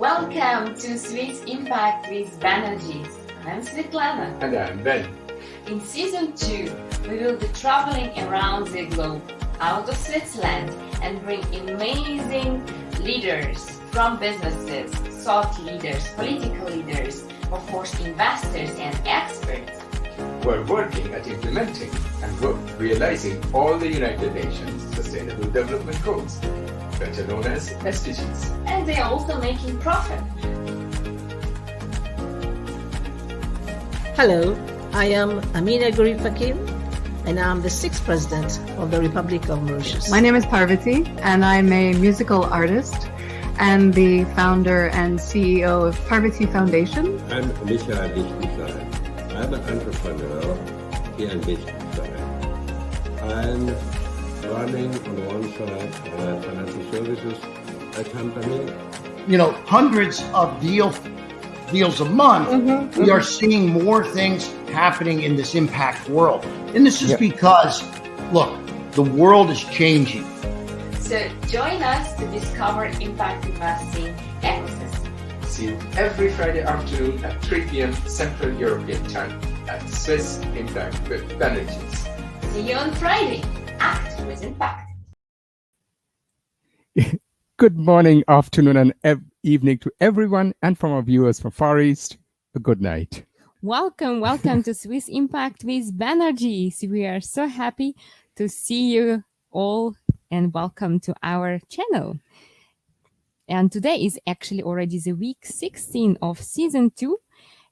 Welcome to Swiss Impact with Banerjis. I'm Svetlana. And I'm Ben. In Season 2, we will be traveling around the globe, out of Switzerland, and bring amazing leaders from businesses, thought leaders, political leaders, of course investors and experts. We're working at implementing and realizing all the United Nations Sustainable Development Goals, better known as SDGs. And they are also making profit. Hello, I am Amina Gurib Fakir, and I'm the 6th President of the Republic of Mauritius. My name is Parvati, and I'm a musical artist and the founder and CEO of Parvati Foundation. I'm Michael Lichtenstein. I'm an entrepreneur here in Liechtenstein. I'm running on the one side a financial services company. You know, hundreds of deals a month. We are seeing more things happening in this impact world. And this is because, look, the world is changing. So join us to discover impact investing ecosystem. See you every Friday afternoon at 3 p.m. Central European Time at Swiss Impact with Banerjis. See you on Friday. Act with impact. Good morning, afternoon, and evening to everyone, and from our viewers from Far East, a good night. Welcome to Swiss Impact with Banerjis. We are so happy to see you all and welcome to our channel. And today is actually already the week 16 of season 2.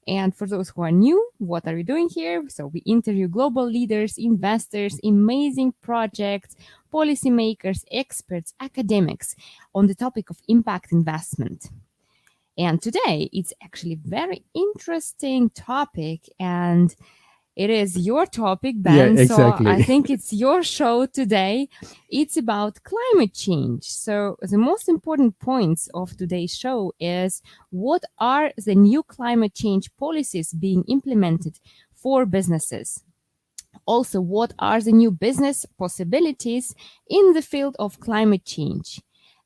And for those who are new, what are we doing here? So we interview global leaders, investors, amazing projects, policymakers, experts, academics on the topic of impact investment. And today it's actually a very interesting topic, and it is your topic, Ben. Yeah, exactly. So I think it's your show today. It's about climate change. So the most important points of today's show is what are the new climate change policies being implemented for businesses? Also, what are the new business possibilities in the field of climate change?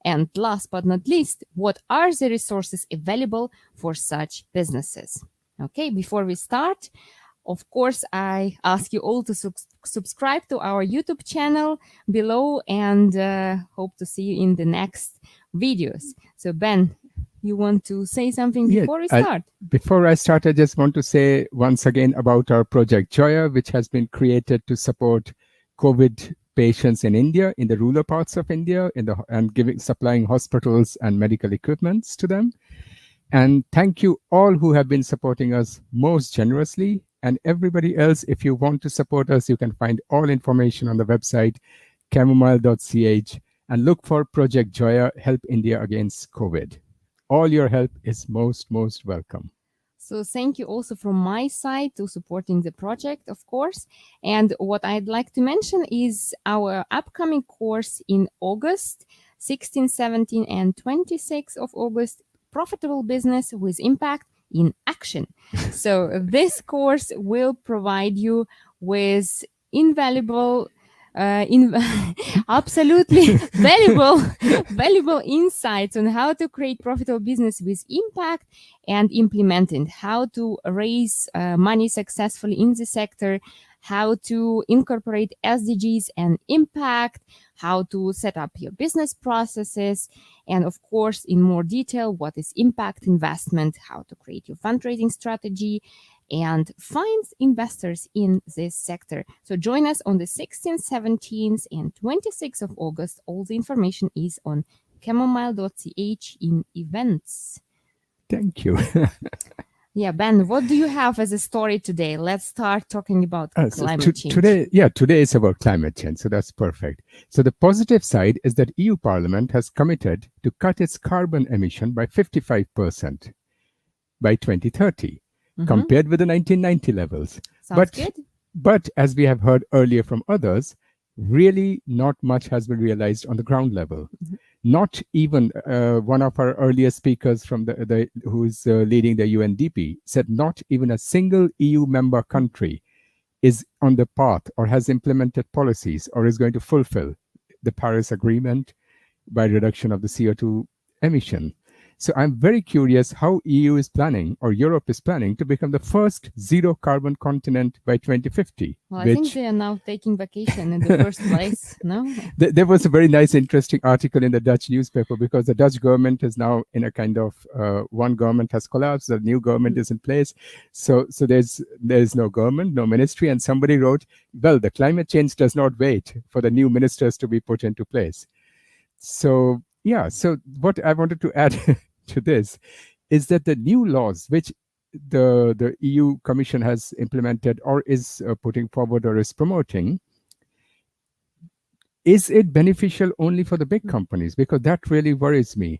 And last but not least, what are the resources available for such businesses? Okay, before we start, of course, I ask you all to subscribe to our YouTube channel below, and hope to see you in the next videos. So Ben, you want to say something before we start? Before I start, I just want to say once again about our Project Joya, which has been created to support COVID patients in India, in the rural parts of India, and supplying hospitals and medical equipments to them. And thank you all who have been supporting us most generously. And everybody else, if you want to support us, you can find all information on the website, chamomile.ch, and look for Project Joya, Help India Against COVID. All your help is most welcome. So thank you also from my side to supporting the project, of course. And what I'd like to mention is our upcoming course in August, 16, 17, and 26 of August, Profitable Business with Impact in Action. So this course will provide you with invaluable, absolutely valuable insights on how to create profitable business with impact and implement it, how to raise money successfully in the sector, how to incorporate SDGs and impact, how to set up your business processes, and of course, in more detail, what is impact investment, how to create your fundraising strategy, and find investors in this sector. So join us on the 16th, 17th, and 26th of August. All the information is on chamomile.ch in events. Thank you. Yeah, Ben, what do you have as a story today? Let's start talking about climate change. Today is about climate change, so that's perfect. So the positive side is that EU Parliament has committed to cut its carbon emission by 55% by 2030, compared with the 1990 levels. Sounds good. But as we have heard earlier from others, really not much has been realized on the ground level. Not even one of our earlier speakers from who is leading the UNDP said not even a single EU member country is on the path or has implemented policies or is going to fulfill the Paris Agreement by reduction of the CO2 emission. So I'm very curious how EU is planning, or Europe is planning, to become the first zero carbon continent by 2050. Well, I think they are now taking vacation in the first place, no? There was a very nice, interesting article in the Dutch newspaper, because the Dutch government is now in a kind of, one government has collapsed, the new government is in place. So there's no government, no ministry, and somebody wrote, well, the climate change does not wait for the new ministers to be put into place. So yeah, so what I wanted to add to this is that the new laws which the EU Commission has implemented or is putting forward or is promoting, is it beneficial only for the big companies? Because that really worries me,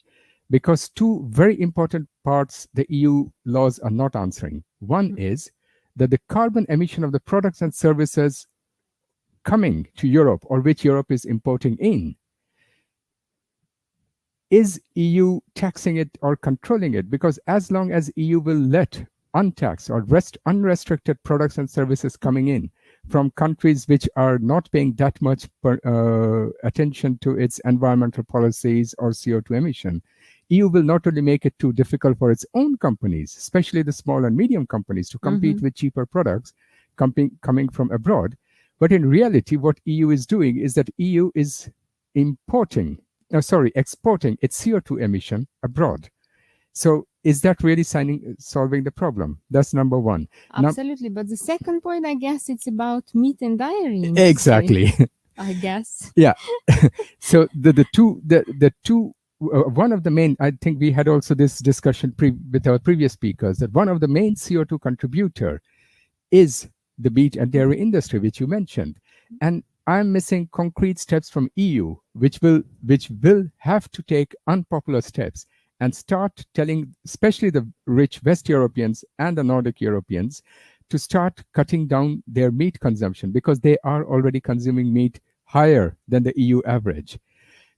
because two very important parts the EU laws are not answering. One is that the carbon emission of the products and services coming to Europe, or which Europe is importing in, is EU taxing it or controlling it? Because as long as EU will let untaxed or unrestricted products and services coming in from countries which are not paying that much attention to its environmental policies or CO2 emission, EU will not only make it too difficult for its own companies, especially the small and medium companies, to compete with cheaper products coming from abroad, but in reality, what EU is doing is that EU is exporting its CO2 emission abroad. So is that really solving the problem? That's number one. Absolutely. But the second point, I guess, it's about meat and dairy industry. Exactly. I guess. Yeah. So the two one of the main, I think we had also this discussion with our previous speakers, that one of the main CO2 contributor is the meat and dairy industry, which you mentioned. And I'm missing concrete steps from EU, which will have to take unpopular steps and start telling, especially the rich West Europeans and the Nordic Europeans, to start cutting down their meat consumption, because they are already consuming meat higher than the EU average.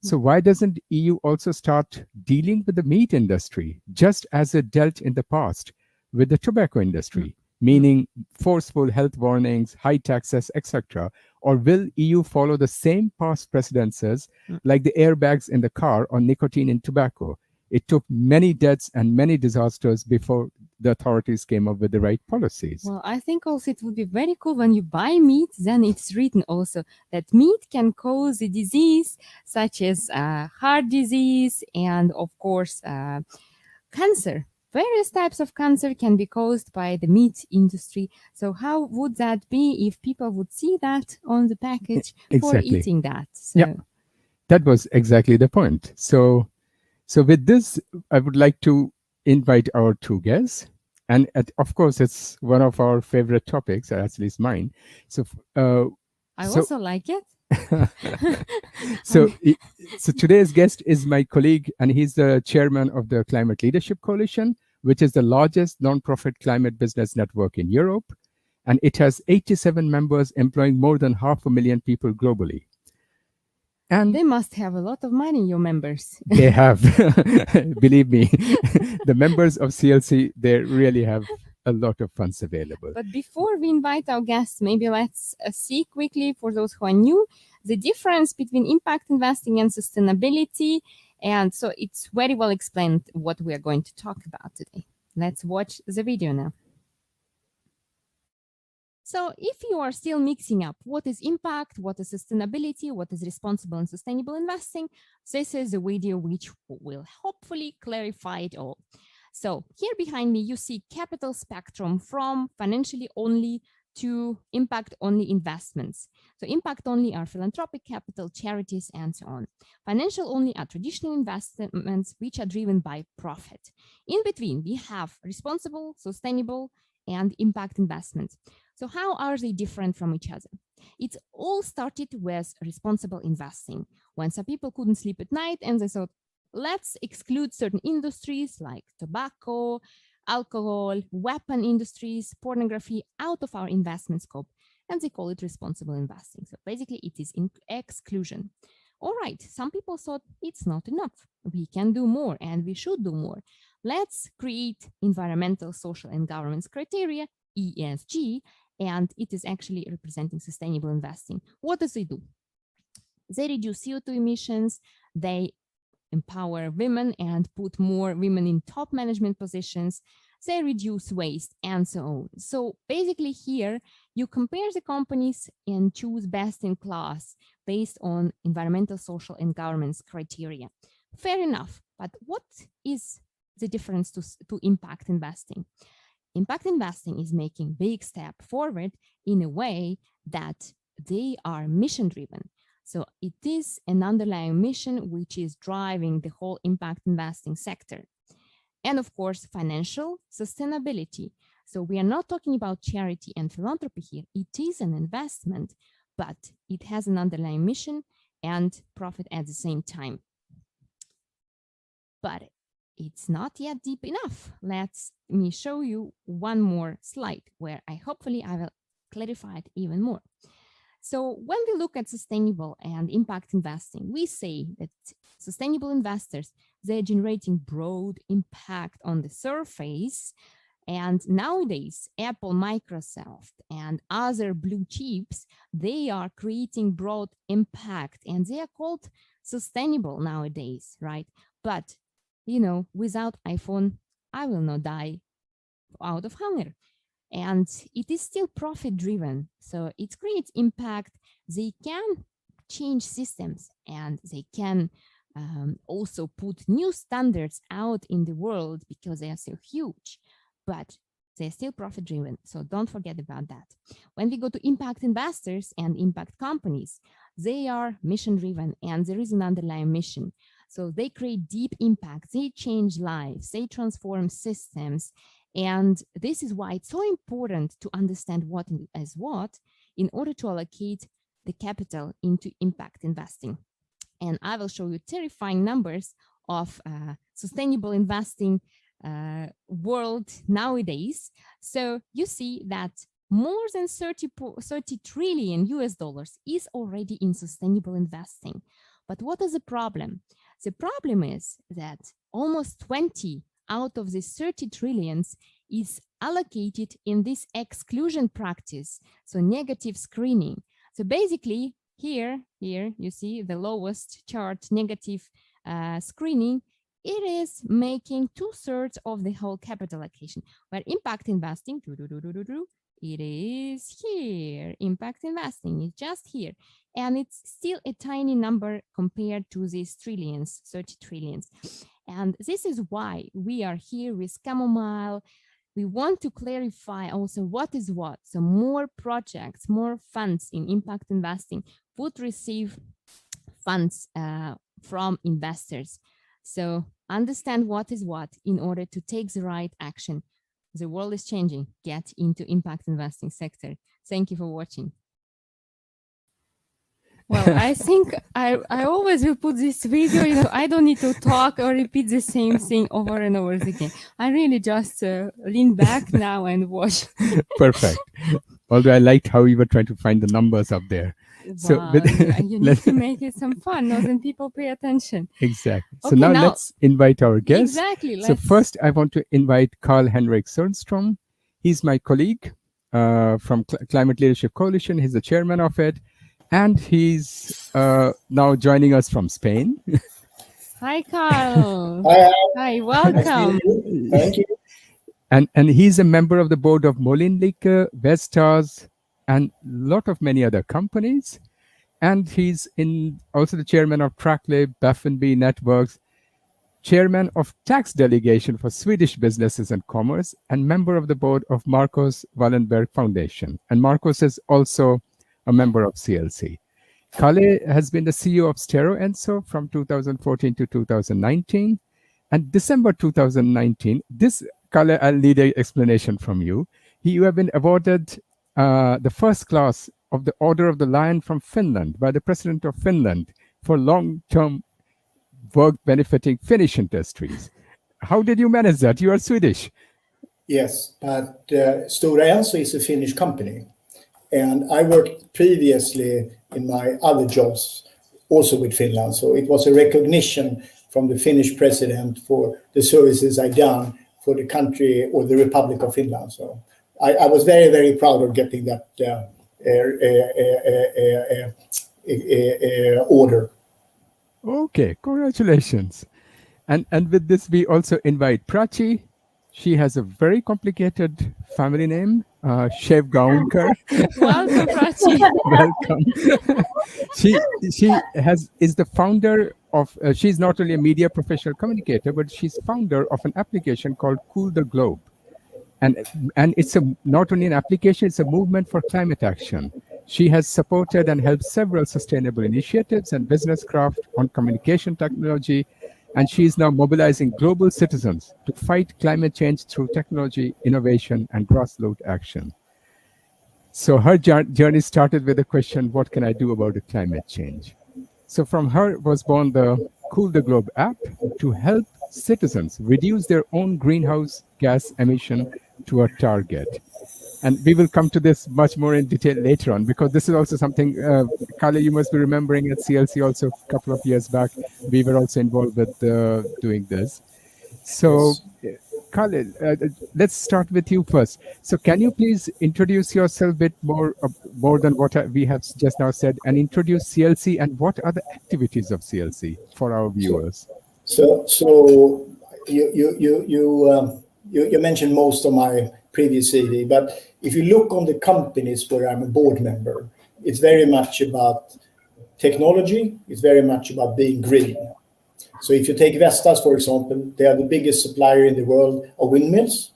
So why doesn't EU also start dealing with the meat industry, just as it dealt in the past with the tobacco industry, meaning forceful health warnings, high taxes, etc.? Or will EU follow the same past precedences, like the airbags in the car on nicotine in tobacco? It took many deaths and many disasters before the authorities came up with the right policies. Well, I think also it would be very cool when you buy meat, then it's written also that meat can cause a disease such as heart disease and, of course, cancer. Various types of cancer can be caused by the meat industry. So how would that be if people would see that on the package for eating that? So. Yeah, that was exactly the point. So with this, I would like to invite our two guests. And of course, it's one of our favorite topics, or at least mine. So I also like it. So today's guest is my colleague, and he's the chairman of the Climate Leadership Coalition, which is the largest non-profit climate business network in Europe. And it has 87 members employing more than 500,000 people globally. And they must have a lot of money, your members. They have. Believe me, the members of CLC, they really have a lot of funds available. But before we invite our guests, maybe let's see quickly, for those who are new, the difference between impact investing and sustainability. And so it's very well explained what we are going to talk about today. Let's watch the video now. So if you are still mixing up what is impact, what is sustainability, what is responsible and sustainable investing, this is a video which will hopefully clarify it all. So here behind me, you see capital spectrum from financially only to impact only investments. So impact only are philanthropic capital, charities, and so on. Financial only are traditional investments which are driven by profit. In between, we have responsible, sustainable, and impact investments. So how are they different from each other? It all started with responsible investing, when some people couldn't sleep at night and they thought, let's exclude certain industries like tobacco, alcohol, weapon industries, pornography out of our investment scope, and they call it responsible investing. So basically it is exclusion. All right, some people thought it's not enough. We can do more and we should do more. Let's create environmental, social, and governance criteria, ESG, and it is actually representing sustainable investing. What does it do? They reduce CO2 emissions, they empower women and put more women in top management positions. They reduce waste and so on. So basically here, you compare the companies and choose best in class based on environmental, social, and governance criteria. Fair enough, but what is the difference to impact investing? Impact investing is making big step forward in a way that they are mission driven. So it is an underlying mission which is driving the whole impact investing sector. And of course, financial sustainability. So we are not talking about charity and philanthropy here. It is an investment, but it has an underlying mission and profit at the same time. But it's not yet deep enough. Let me show you one more slide where I will clarify it even more. So when we look at sustainable and impact investing, we say that sustainable investors, they're generating broad impact on the surface. And nowadays, Apple, Microsoft, and other blue chips, they are creating broad impact and they are called sustainable nowadays, right? But, you know, without iPhone, I will not die out of hunger. And it is still profit driven. So it creates impact. They can change systems and they can also put new standards out in the world because they are so huge, but they're still profit driven. So don't forget about that. When we go to impact investors and impact companies, they are mission driven and there is an underlying mission. So they create deep impact, they change lives, they transform systems. And this is why it's so important to understand what is what in order to allocate the capital into impact investing. And I will show you terrifying numbers of sustainable investing world nowadays. So you see that more than 30 trillion US dollars is already in sustainable investing. But what is the problem? The problem is that almost 20 out of the 30 trillions is allocated in this exclusion practice, so negative screening. So basically here you see the lowest chart, negative screening. It is making 2/3 of the whole capital allocation, where impact investing, it is here. Impact investing is just here. And it's still a tiny number compared to these trillions, 30 trillions. And this is why we are here with Chamomile. We want to clarify also what is what. So more projects, more funds in impact investing would receive funds from investors. So understand what is what in order to take the right action. The world is changing. Get into impact investing sector. Thank you for watching. Well, I think I always will put this video, you know, I don't need to talk or repeat the same thing over and over again. I really just lean back now and watch. Perfect. Although I liked how you were trying to find the numbers up there. Wow, So you need to make it some fun, no? Then people pay attention. Exactly. So Okay, now let's invite our guests. Exactly. So first I want to invite Karl-Henrik Sundström. He's my colleague from Climate Leadership Coalition. He's the chairman of it. And he's now joining us from Spain. Hi, Karl. Hi, welcome. Thank you. And he's a member of the board of Mölnlycke, Vestas, and many other companies. And he's also the chairman of TrackLib, Baffin Bay Networks, chairman of tax delegation for Swedish Business and Commerce, and member of the board of Marcus Wallenberg Foundation. And Marcus is also a member of CLC. Kalle has been the CEO of Stero Enso from 2014 to 2019. And December 2019, Kalle, I'll need an explanation from you. You have been awarded the first class of the Order of the Lion from Finland by the President of Finland for long-term work benefiting Finnish industries. How did you manage that? You are Swedish. Yes, but Stora Enso is a Finnish company. And I worked previously in my other jobs also with Finland. So it was a recognition from the Finnish president for the services I've done for the country or the Republic of Finland. So I was very, very proud of getting that order. Okay, congratulations. And with this, we also invite Prachi. She has a very complicated family name, Shevgaonkar. Welcome, Prachi. Welcome. she is the founder of. She's not only a media professional communicator, but she's founder of an application called Cool the Globe, and it's not only an application; it's a movement for climate action. She has supported and helped several sustainable initiatives and business craft on communication technology. And she is now mobilizing global citizens to fight climate change through technology, innovation, and grassroots action. So her journey started with the question, what can I do about the climate change? So from her was born the Cool the Globe app to help citizens reduce their own greenhouse gas emission to a target. And we will come to this much more in detail later on, because this is also something, Kalle, you must be remembering at CLC also a couple of years back, we were also involved with doing this. So, Kalle, let's start with you first. So can you please introduce yourself a bit more than what we have just now said, and introduce CLC and what are the activities of CLC for our viewers? So you mentioned most of my previous CV, but if you look on the companies where I'm a board member, it's very much about technology. It's very much about being green. So if you take Vestas, for example, they are the biggest supplier in the world of windmills.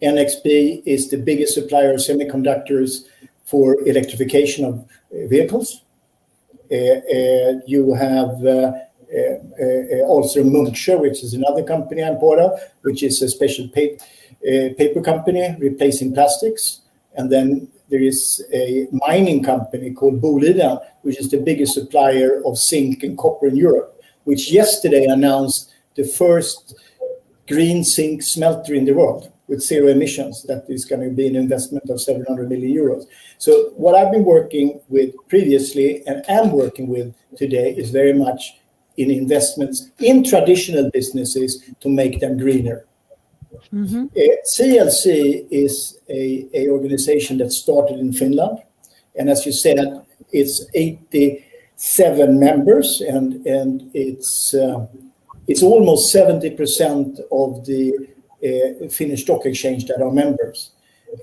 NXP is the biggest supplier of semiconductors for electrification of vehicles. You have AhlströmMunksjö, which is another company I'm part of, which is a special paper company replacing plastics. And then there is a mining company called Boliden, which is the biggest supplier of zinc and copper in Europe, which yesterday announced the first green zinc smelter in the world with zero emissions. That is going to be an investment of 700 million euros. So what I've been working with previously and am working with today is very much in investments in traditional businesses to make them greener. Mm-hmm. CLC is a organization that started in Finland, and as you said, it's 87 members, and it's almost 70% of the Finnish stock exchange that are members,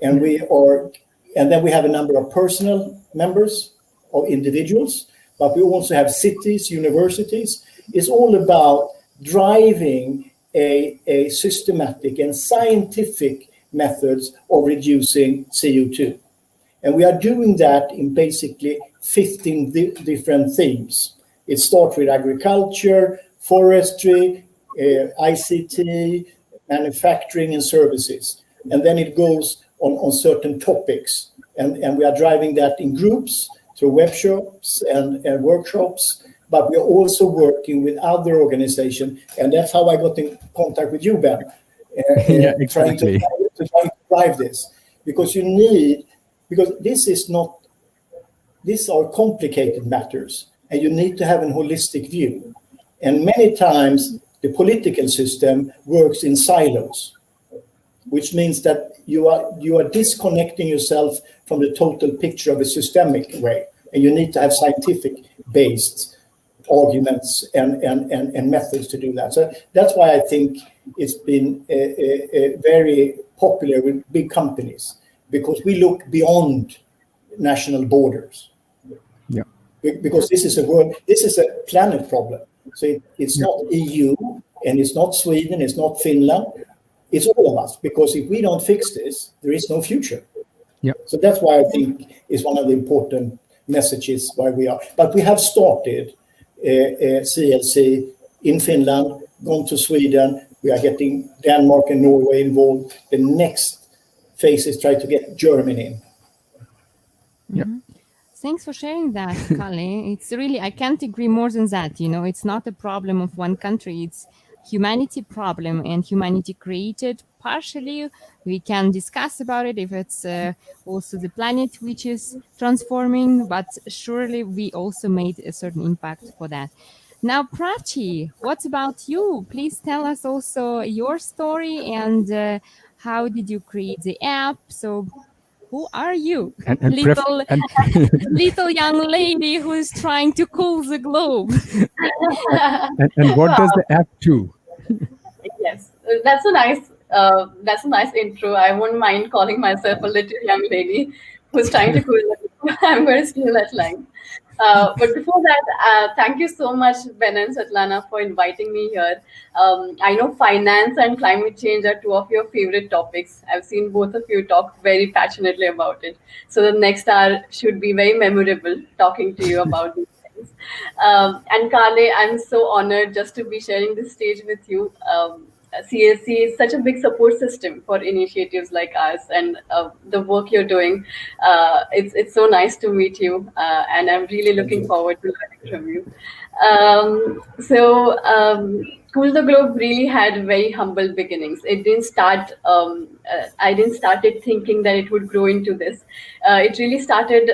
and then we have a number of personal members or individuals, but we also have cities, universities. It's all about driving a systematic and scientific methods of reducing CO2. And we are doing that in basically 15 different themes. It starts with agriculture, forestry, ICT, manufacturing and services. And then it goes on certain topics. And we are driving that in groups through web shops and workshops. But we are also working with other organizations, and that's how I got in contact with you, Ben. Yeah, exactly. Trying to drive this, because these are complicated matters, and you need to have a holistic view. And many times the political system works in silos, which means that you are disconnecting yourself from the total picture of a systemic way, and you need to have scientific-based arguments and methods to do that. So that's why I think it's been very popular with big companies, because we look beyond national borders. Yeah. Because this is a planet problem. So it's not EU, and it's not Sweden, it's not Finland, it's all of us. Because if we don't fix this, there is no future. Yeah. So that's why I think it's one of the important messages why we are. But we have started CLC in Finland, gone to Sweden. We are getting Denmark and Norway involved. The next phase is try to get Germany in. Yeah. Thanks for sharing that, Kalle. It's really, I can't agree more than that. You know, it's not a problem of one country. It's humanity problem, and humanity created partially. We can discuss about it if it's also the planet which is transforming, but surely we also made a certain impact for that. Now, Prachi, what about you? Please tell us also your story and how did you create the app? So Who are you? And Little young lady who is trying to cool the globe. and what does the app do? Yes, that's a nice intro. I won't mind calling myself a little young lady who's trying to cool the globe. I'm going to steal that line. But before that, thank you so much, Ben and Svetlana, for inviting me here. I know finance and climate change are two of your favorite topics. I've seen both of you talk very passionately about it. So the next hour should be very memorable talking to you about these things. And Kale, I'm so honored just to be sharing this stage with you. CSC is such a big support system for initiatives like ours, and the work you're doing. It's so nice to meet you, and I'm really looking forward to learning from you. Cool the Globe really had very humble beginnings. It didn't start. I didn't started thinking that it would grow into this. It really started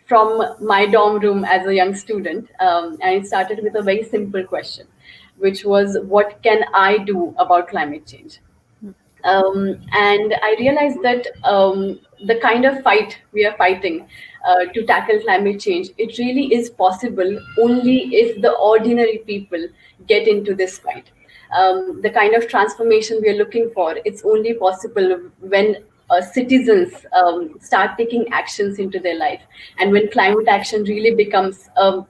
from my dorm room as a young student, and it started with a very simple question, which was, what can I do about climate change? And I realized that the kind of fight we are fighting to tackle climate change, it really is possible only if the ordinary people get into this fight. The kind of transformation we are looking for, it's only possible when citizens start taking actions into their life, and when climate action really becomes a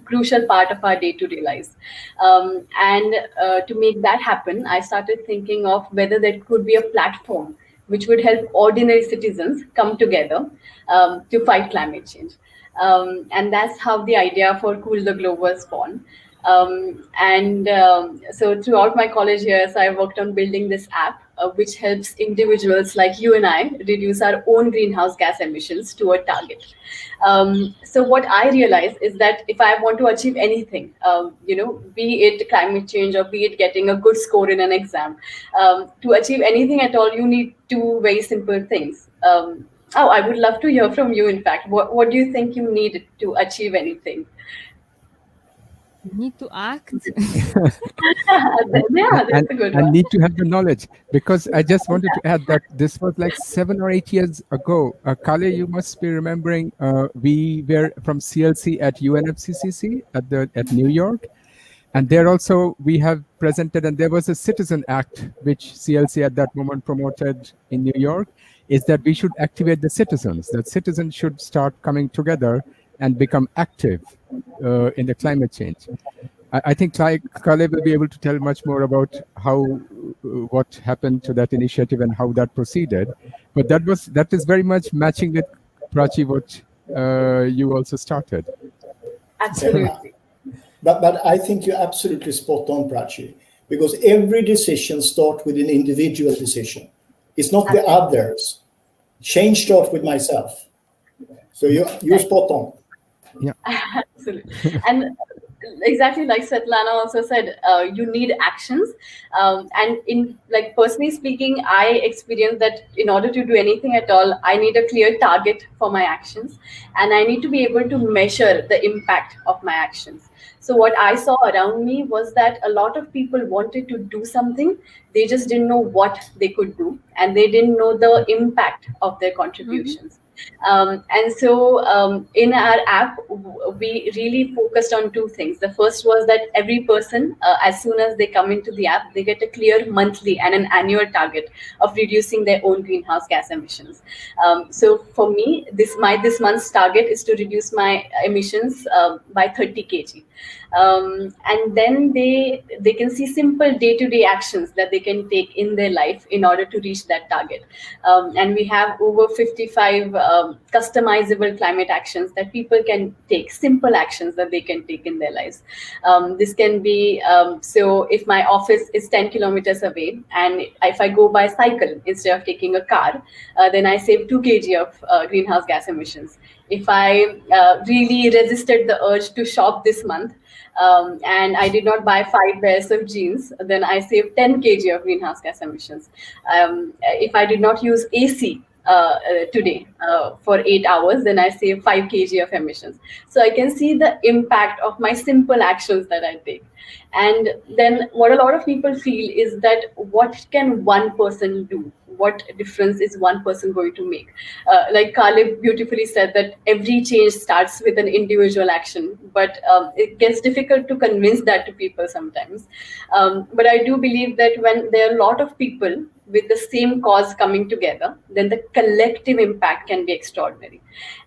crucial part of our day-to-day lives. To make that happen, I started thinking of whether there could be a platform which would help ordinary citizens come together to fight climate change. And that's how the idea for Cool the Globe was born. So throughout my college years, I worked on building this app, which helps individuals like you and I reduce our own greenhouse gas emissions to a target. So what I realized is that if I want to achieve anything, be it climate change or be it getting a good score in an exam, to achieve anything at all, you need two very simple things. I would love to hear from you, in fact. What do you think you need to achieve anything? Need to act. Yeah, that's a good one. And need to have the knowledge, because I just wanted to add that this was like 7 or 8 years ago. Kale, you must be remembering, we were from CLC at UNFCCC at New York, and there also we have presented, and there was a Citizen Act which CLC at that moment promoted in New York, is that we should activate the citizens, that citizens should start coming together and become active in the climate change. I think Kale will be able to tell much more about what happened to that initiative and how that proceeded. But that is very much matching with Prachi, what you also started. Absolutely. But I think you're absolutely spot on, Prachi, because every decision starts with an individual decision. It's not the others. Change starts with myself. So you're spot on. Yeah, absolutely. And exactly like Svetlana also said, you need actions. And in personally speaking, I experienced that in order to do anything at all, I need a clear target for my actions, and I need to be able to measure the impact of my actions. So what I saw around me was that a lot of people wanted to do something, they just didn't know what they could do, and they didn't know the impact of their contributions. In our app, we really focused on two things. The first was that every person, as soon as they come into the app, they get a clear monthly and an annual target of reducing their own greenhouse gas emissions. So for me, this month's target is to reduce my emissions by 30 kg. And then they can see simple day-to-day actions that they can take in their life in order to reach that target. And we have over 55 customizable climate actions that people can take, simple actions that they can take in their lives. This can be, so if my office is 10 kilometers away, and if I go by cycle instead of taking a car, then I save 2 kg of greenhouse gas emissions. If I really resisted the urge to shop this month, and I did not buy 5 pairs of jeans, then I saved 10 kg of greenhouse gas emissions. If I did not use AC today for 8 hours, then I save 5 kg of emissions. So I can see the impact of my simple actions that I take. And then what a lot of people feel is that what can one person do? what difference is one person going to make. Like Karl beautifully said that every change starts with an individual action, but it gets difficult to convince that to people sometimes. But I do believe that when there are a lot of people with the same cause coming together, then the collective impact can be extraordinary.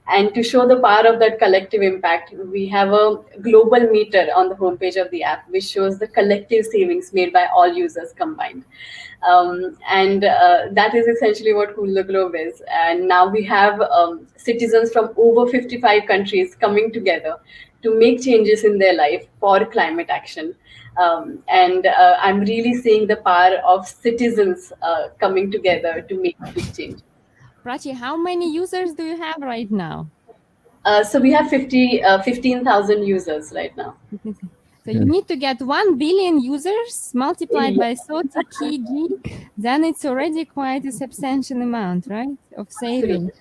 And to show the power of that collective impact, we have a global meter on the homepage of the app, which shows the collective savings made by all users combined. That is essentially what Cool the Globe is. And now we have citizens from over 55 countries coming together to make changes in their life for climate action. I'm really seeing the power of citizens coming together to make big change. Prachi, how many users do you have right now? So we have 15,000 users right now. So you need to get 1 billion users multiplied by 30 kg, then it's already quite a substantial amount, right, of saving.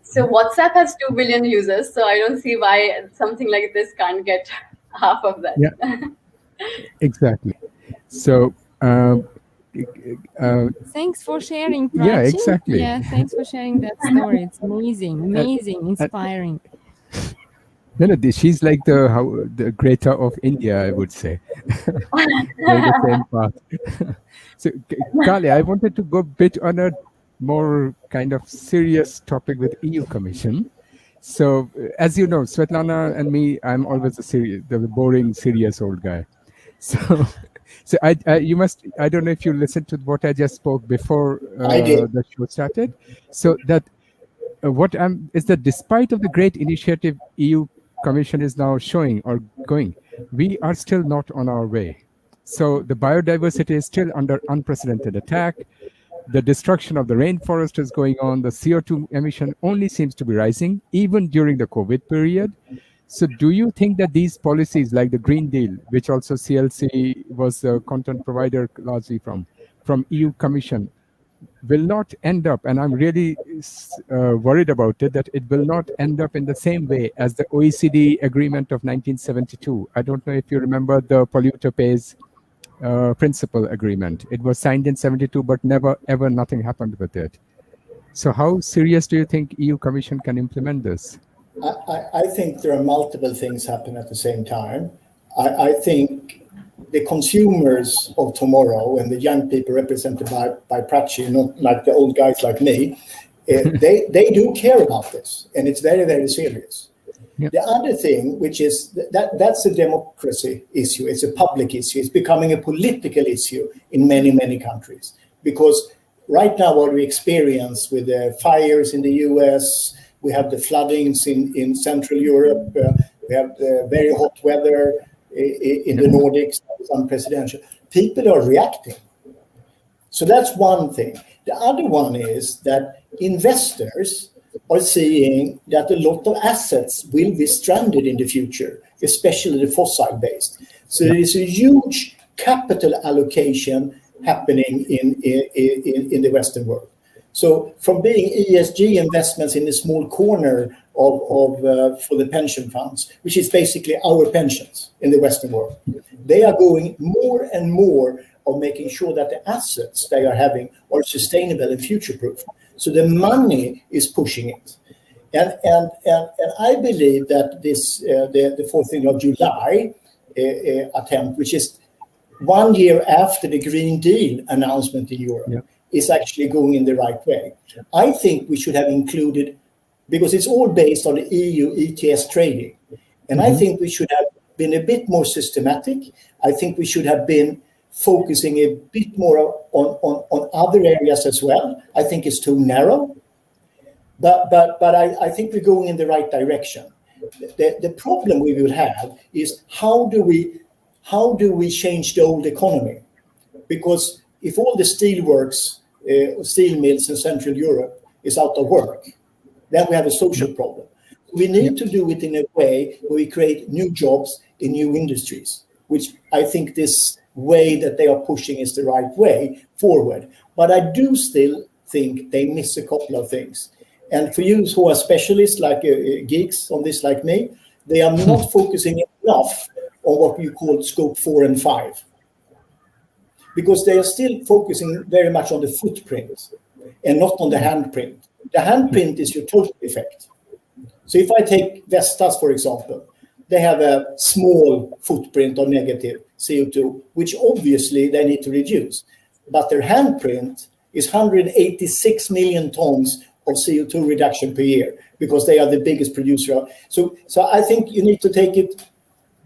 So WhatsApp has 2 billion users, so I don't see why something like this can't get half of that. Yeah, exactly. So thanks for sharing, Prachi. Yeah, exactly. Yeah, thanks for sharing that story. It's amazing, inspiring. No, she's like the Greta of India, I would say. The same path. So, Kali, I wanted to go a bit on a more kind of serious topic with EU Commission. So, as you know, Svetlana and me, I'm always the boring, serious old guy. So I don't know if you listened to what I just spoke before the show started. So that is that despite of the great initiative EU Commission is now showing or going, we are still not on our way. So the biodiversity is still under unprecedented attack. The destruction of the rainforest is going on. The CO2 emission only seems to be rising, even during the COVID period. So do you think that these policies like the Green Deal, which also CLC was the content provider largely from EU Commission, will not end up, and I'm really worried about it, that it will not end up in the same way as the OECD agreement of 1972. I don't know if you remember the polluter pays principle agreement. It was signed in 72, but nothing happened with it. So how serious do you think EU Commission can implement this? I think there are multiple things happening at the same time. I think the consumers of tomorrow and the young people represented by Prachi, not like the old guys like me, they do care about this, and it's very, very serious. Yep. The other thing, which is that's a democracy issue, it's a public issue, it's becoming a political issue in many, many countries. Because right now what we experience with the fires in the US, we have the floodings in Central Europe, we have the very hot weather in the Nordics, it's unprecedented. People are reacting. So that's one thing. The other one is that investors are seeing that a lot of assets will be stranded in the future, especially the fossil-based. So there is a huge capital allocation happening in the Western world. So from being ESG investments in a small corner for the pension funds, which is basically our pensions in the Western world, they are going more and more of making sure that the assets they are having are sustainable and future-proof. So the money is pushing it. And I believe that this the 4th of July attempt, which is 1 year after the Green Deal announcement in Europe, is actually going in the right way. I think we should have included, because it's all based on the EU ETS trading, and I think we should have been a bit more systematic. I think we should have been focusing a bit more on other areas as well. I think it's too narrow, but I think we're going in the right direction. The problem we will have is how do we change the old economy? Because if all the steelworks, steel mills in Central Europe is out of work, then we have a social problem. We need to do it in a way where we create new jobs in new industries, which I think this way that they are pushing is the right way forward. But I do still think they miss a couple of things. And for you who are specialists, like geeks on this like me, they are not focusing enough on what you call scope 4 and 5. Because they are still focusing very much on the footprint. and not on the handprint. The handprint is your total effect. So if I take Vestas, for example, they have a small footprint or negative CO2, which obviously they need to reduce. But their handprint is 186 million tons of CO2 reduction per year, because they are the biggest producer. So I think you need to take it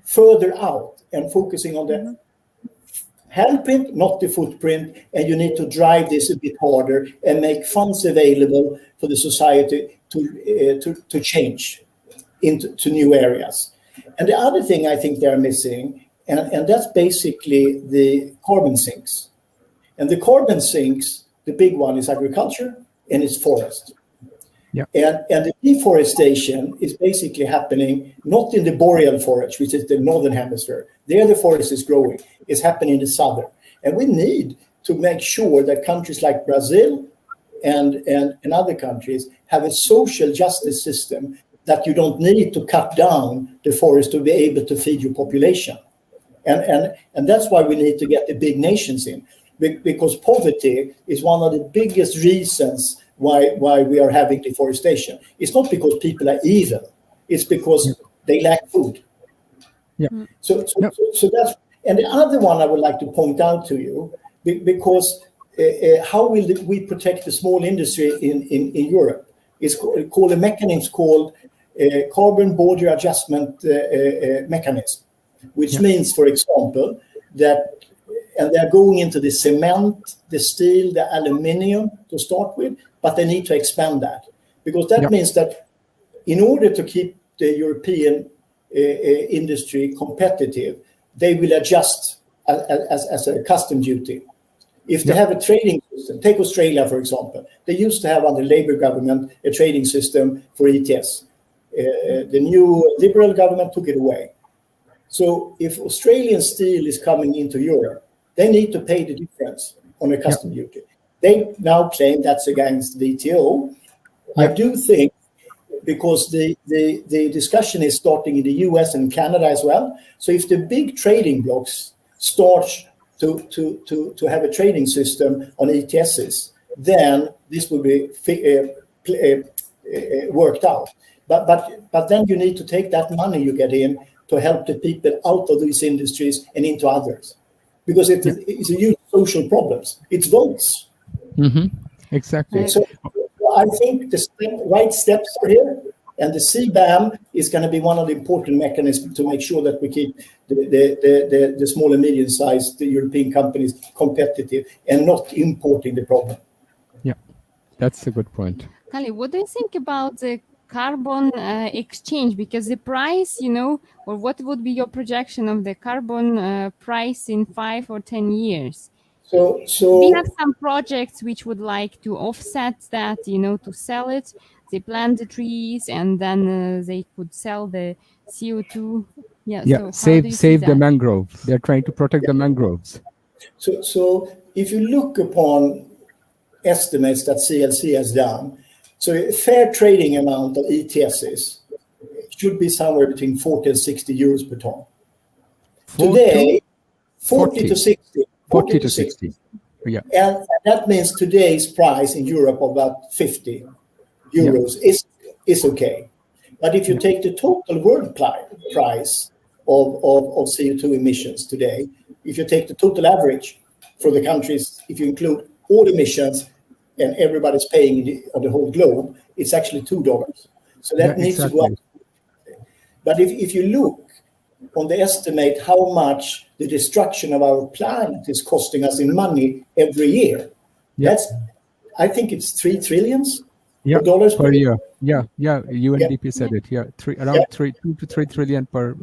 further out and focusing on the handprint, not the footprint, and you need to drive this a bit harder and make funds available for the society to change into new areas. And the other thing I think they're missing, and that's basically the carbon sinks. And the carbon sinks, the big one is agriculture and it's forest. Yeah. And the deforestation is basically happening not in the boreal forest, which is the northern hemisphere. There the forest is growing. It's happening in the southern. And we need to make sure that countries like Brazil and other countries have a social justice system that you don't need to cut down the forest to be able to feed your population. And that's why we need to get the big nations in, because poverty is one of the biggest reasons why we are having deforestation. It's not because people are evil. It's because they lack food. Yeah. So that's, and the other one I would like to point out to you, because how will we protect the small industry in Europe? It's called a mechanism called carbon border adjustment mechanism, which means, for example, that, and they're going into the cement, the steel, the aluminium to start with, but they need to expand that, because that means that in order to keep the European industry competitive, they will adjust as a custom duty. If they have a trading system, take Australia, for example, they used to have under Labour government a trading system for ETS. The new Liberal government took it away. So if Australian steel is coming into Europe, they need to pay the difference on a custom duty. They now claim that's against WTO. I do think, because the discussion is starting in the US and Canada as well. So if the big trading blocks start to have a trading system on ETSs, then this will be worked out. But then you need to take that money you get in to help the people out of these industries and into others, because it's a huge social problems. It's votes. Exactly. So I think the right steps are here, and the CBAM is going to be one of the important mechanisms to make sure that we keep the small and medium-sized European companies competitive and not importing the problem. Yeah, that's a good point. Kali, what do you think about the carbon exchange? Because the price, or what would be your projection of the carbon price in 5 or 10 years? So we have some projects which would like to offset that, to sell it. They plant the trees and then they could sell the CO2. Save the mangrove. They're trying to protect the mangroves. So if you look upon estimates that CLC has done, so a fair trading amount of ETSs should be somewhere between 40 and 60 euros per ton. Today, 40 to 60. 40 to 60. Yeah. And that means today's price in Europe of about 50 euros is okay. But if you take the total world price of CO2 emissions today, if you take the total average for the countries, if you include all emissions and everybody's paying on the whole globe, it's actually $2. So that needs to go up. But if you look on the estimate how much the destruction of our planet is costing us in money every year, I think it's $3 trillion dollars per year. UNDP said it. Around 2 to 3 trillion per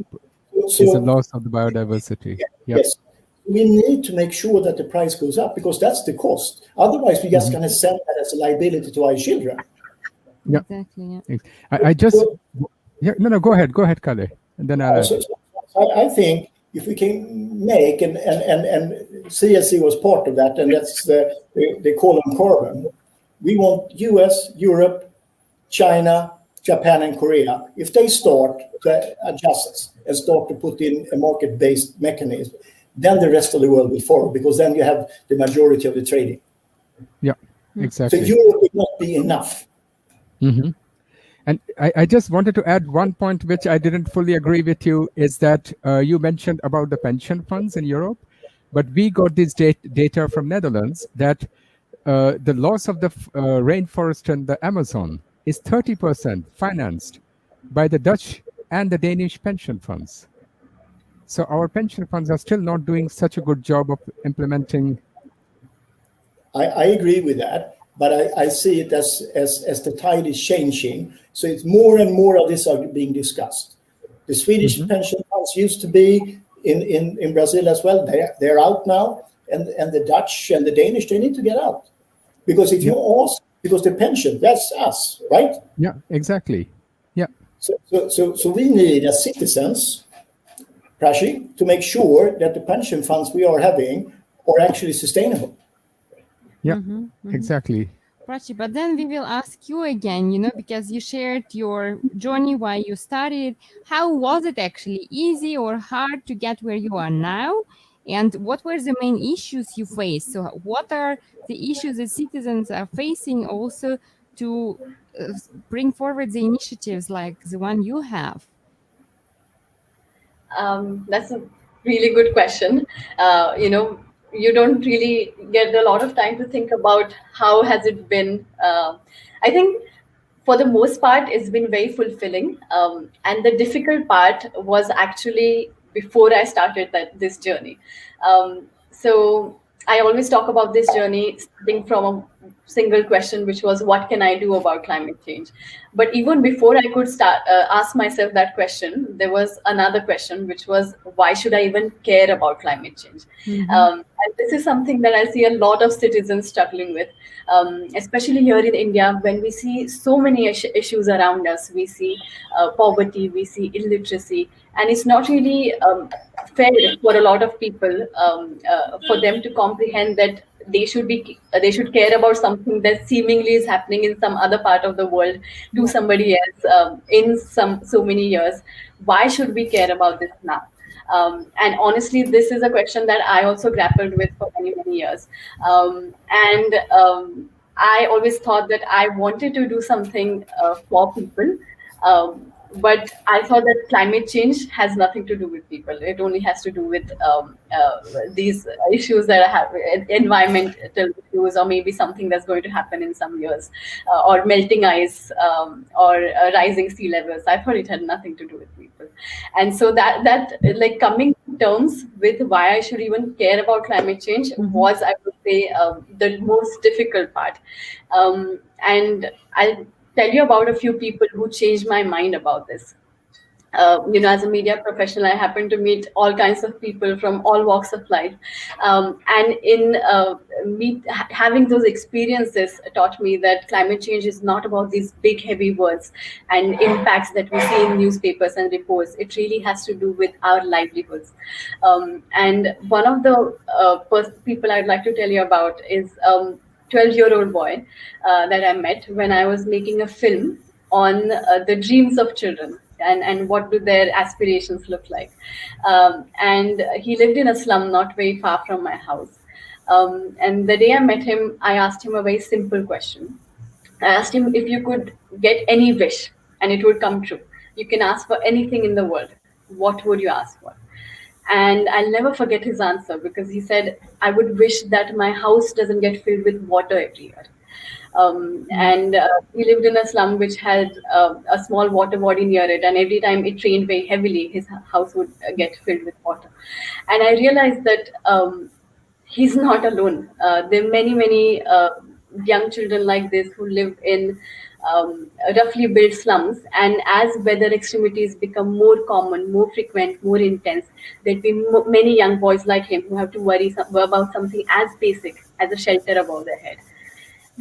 is the loss of the biodiversity. Yes, we need to make sure that the price goes up, because that's the cost. Otherwise, we're just going to sell that as a liability to our children. Yeah, exactly. I just go ahead, Kalle, and then I'll. I think if we can make, and CLC was part of that, and that's the call on carbon. We want US, Europe, China, Japan, and Korea. If they start to adjust and start to put in a market-based mechanism, then the rest of the world will follow, because then you have the majority of the trading. Yeah. Exactly. So Europe will not be enough. Mm-hmm. And I just wanted to add one point which I didn't fully agree with you, is that you mentioned about the pension funds in Europe, but we got this data from Netherlands that the loss of the rainforest and the Amazon is 30% financed by the Dutch and the Danish pension funds. So our pension funds are still not doing such a good job of implementing. I agree with that, but I see it as the tide is changing. So it's more and more of this are being discussed. The Swedish pension funds used to be in Brazil as well. They're out now, and the Dutch and the Danish, they need to get out. Because if you ask, because the pension, that's us, right? Yeah, exactly. Yeah. So we need as citizens, Prachi, to make sure that the pension funds we are having are actually sustainable. Yeah, exactly. Prachi, but then we will ask you again, because you shared your journey, why you started. How was it actually? Easy or hard to get where you are now? And what were the main issues you faced? So what are the issues that citizens are facing also to bring forward the initiatives like the one you have? That's a really good question. You don't really get a lot of time to think about how has it been. I think for the most part, it's been very fulfilling. And the difficult part was actually before I started this journey. So I always talk about this journey starting from a single question, which was, what can I do about climate change? But even before I could start ask myself that question, there was another question, which was, why should I even care about climate change? And this is something that I see a lot of citizens struggling with, especially here in India, when we see so many issues around us. We see poverty, we see illiteracy, and it's not really fair for a lot of people for them to comprehend that they should care about something that seemingly is happening in some other part of the world to somebody else in so many years. Why should we care about this now? And honestly, this is a question that I also grappled with for many years. I always thought that I wanted to do something for people. But I thought that climate change has nothing to do with people. It only has to do with these issues that have environmental issues, or maybe something that's going to happen in some years, or melting ice, or rising sea levels. I thought it had nothing to do with people. And so that like coming to terms with why I should even care about climate change was, I would say, the most difficult part. And I'll tell you about a few people who changed my mind about this. As a media professional, I happen to meet all kinds of people from all walks of life. And in having those experiences taught me that climate change is not about these big, heavy words and impacts that we see in newspapers and reports. It really has to do with our livelihoods. And one of the people I'd like to tell you about is 12-year-old boy that I met when I was making a film on the dreams of children and what do their aspirations look like. And he lived in a slum not very far from my house. And the day I met him, I asked him a very simple question. I asked him, if you could get any wish and it would come true, you can ask for anything in the world, what would you ask for? And I'll never forget his answer, because he said, I would wish that my house doesn't get filled with water every year. And he lived in a slum which had a small water body near it, and every time it rained very heavily, his house would get filled with water. And I realized that he's not alone. There are many young children like this who live in roughly built slums, and as weather extremities become more common, more frequent, more intense, there'll be many young boys like him who have to worry about something as basic as a shelter above their head.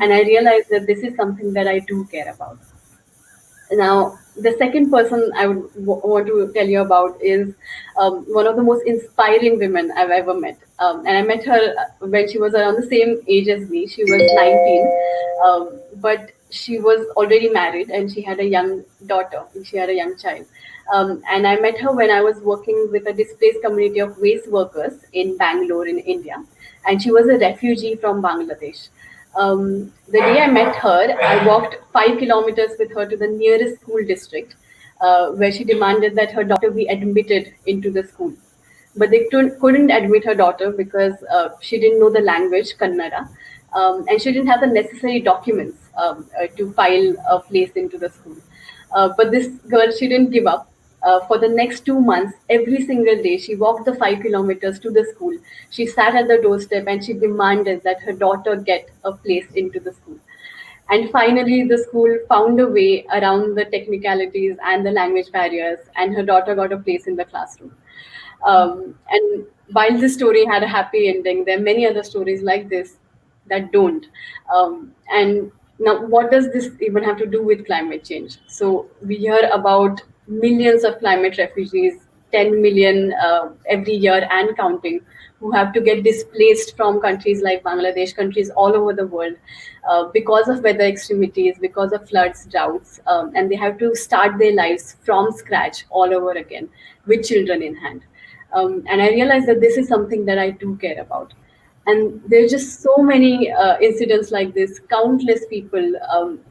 And I realized that this is something that I do care about. Now, the second person I would want to tell you about is one of the most inspiring women I've ever met. And I met her when she was around the same age as me. She was 19, but she was already married and she had a young daughter. She had a young child. And I met her when I was working with a displaced community of waste workers in Bangalore in India. And she was a refugee from Bangladesh. The day I met her, I walked 5 kilometers with her to the nearest school district, where she demanded that her daughter be admitted into the school. But they couldn't admit her daughter because she didn't know the language, Kannada, and she didn't have the necessary documents to file a place into the school. But this girl, she didn't give up. For the next 2 months, every single day, she walked the 5 kilometers to the school. She sat at the doorstep and she demanded that her daughter get a place into the school. And finally, the school found a way around the technicalities and the language barriers, and her daughter got a place in the classroom. And while this story had a happy ending, there are many other stories like this that don't. And now, what does this even have to do with climate change? So we hear about millions of climate refugees, 10 million every year and counting, who have to get displaced from countries like Bangladesh, countries all over the world, because of weather extremities, because of floods, droughts, and they have to start their lives from scratch all over again with children in hand. And I realized that this is something that I do care about. And there's just so many incidents like this, countless people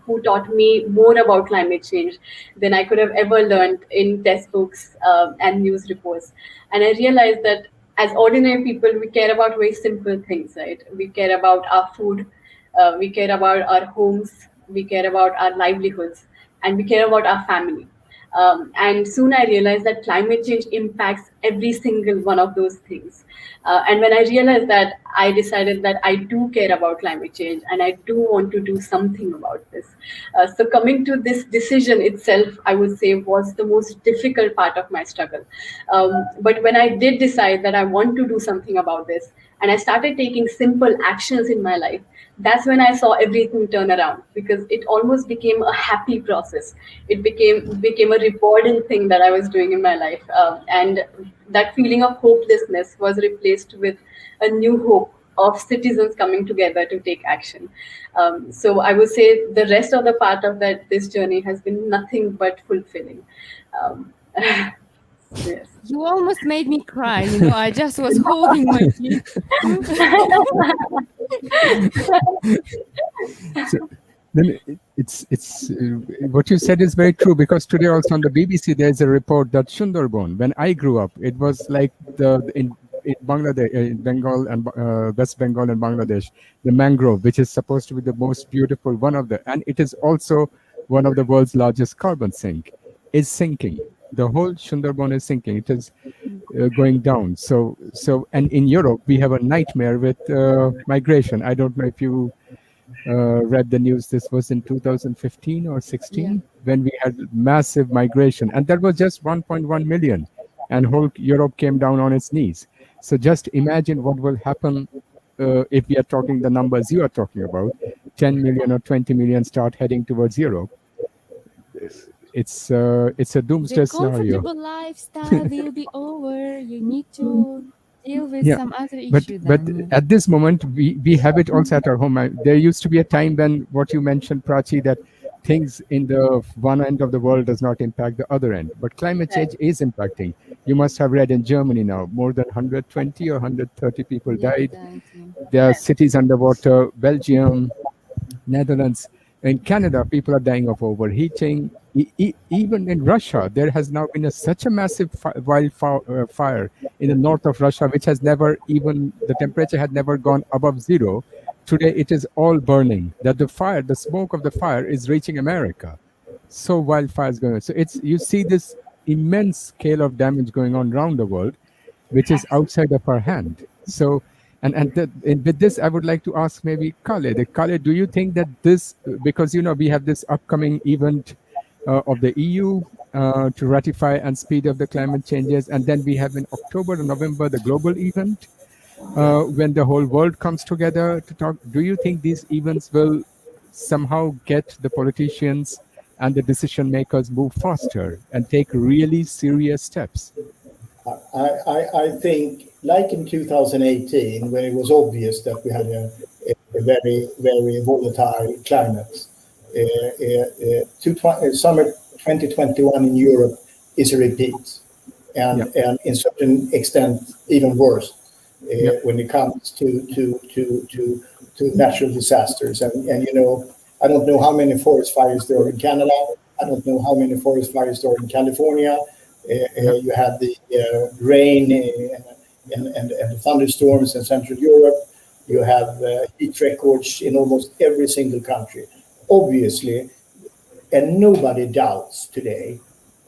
who taught me more about climate change than I could have ever learned in textbooks and news reports. And I realized that as ordinary people, we care about very simple things, right? We care about our food, we care about our homes, we care about our livelihoods, and we care about our family. And soon I realized that climate change impacts every single one of those things. And when I realized that, I decided that I do care about climate change and I do want to do something about this. So coming to this decision itself, I would say, was the most difficult part of my struggle. But when I did decide that I want to do something about this, and I started taking simple actions in my life, that's when I saw everything turn around, because it almost became a happy process. It became a rewarding thing that I was doing in my life. And that feeling of hopelessness was replaced with a new hope of citizens coming together to take action. So I would say the rest of the part of this journey has been nothing but fulfilling. Yes. You almost made me cry. I just was holding my teeth. So, then it's what you said is very true, because today also on the BBC there's a report that Sundarban, when I grew up, it was like in Bangladesh, in Bengal and West Bengal and Bangladesh, the mangrove, which is supposed to be the most beautiful and it is also one of the world's largest carbon sink, is sinking. The whole Sundarban is sinking. It is going down. So, and in Europe, we have a nightmare with migration. I don't know if you read the news. This was in 2015 or 16 when we had massive migration, and that was just 1.1 million, and whole Europe came down on its knees. So just imagine what will happen if we are talking the numbers you are talking about. 10 million or 20 million start heading towards Europe. It's a doomsday scenario. The comfortable lifestyle will be over. You need to deal with some other issue. But at this moment, we have it also at our home. There used to be a time when what you mentioned, Prachi, that things in the one end of the world does not impact the other end. But climate change is impacting. You must have read in Germany now, more than 120 or 130 people died. There are cities underwater, Belgium, Netherlands. In Canada, people are dying of overheating. Even in Russia, there has now been such a massive wildfire in the north of Russia, which has never even, the temperature had never gone above zero. Today, it is all burning. That the smoke of the fire is reaching America. So wildfire is going on. So you see this immense scale of damage going on around the world, which is outside of our hand. So, and with this, I would like to ask maybe Khaled. Khaled, do you think that this, because we have this upcoming event of the EU to ratify and speed up the climate changes, and then we have in October and November the global event when the whole world comes together to talk. Do you think these events will somehow get the politicians and the decision makers move faster and take really serious steps? I think, like in 2018, when it was obvious that we had a very, very volatile climate, summer 2021 in Europe is a repeat, and in certain extent even worse when it comes to natural disasters. And you know, I don't know how many forest fires there are in Canada. I don't know how many forest fires there are in California. You have the rain and the thunderstorms in Central Europe. You have heat records in almost every single country. Obviously, and nobody doubts today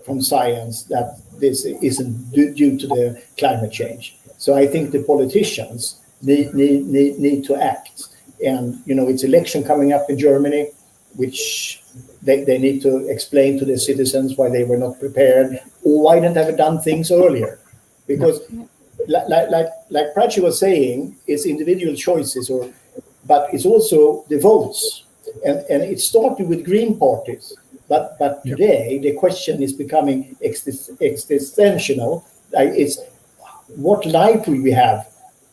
from science that this isn't due to the climate change. So I think the politicians need to act. And, you know, it's election coming up in Germany, which they need to explain to their citizens why they were not prepared, or why didn't they have done things earlier. Because like Prachi was saying, it's individual choices, but it's also the votes. And it started with green parties. But today, the question is becoming existential. It's what life will we have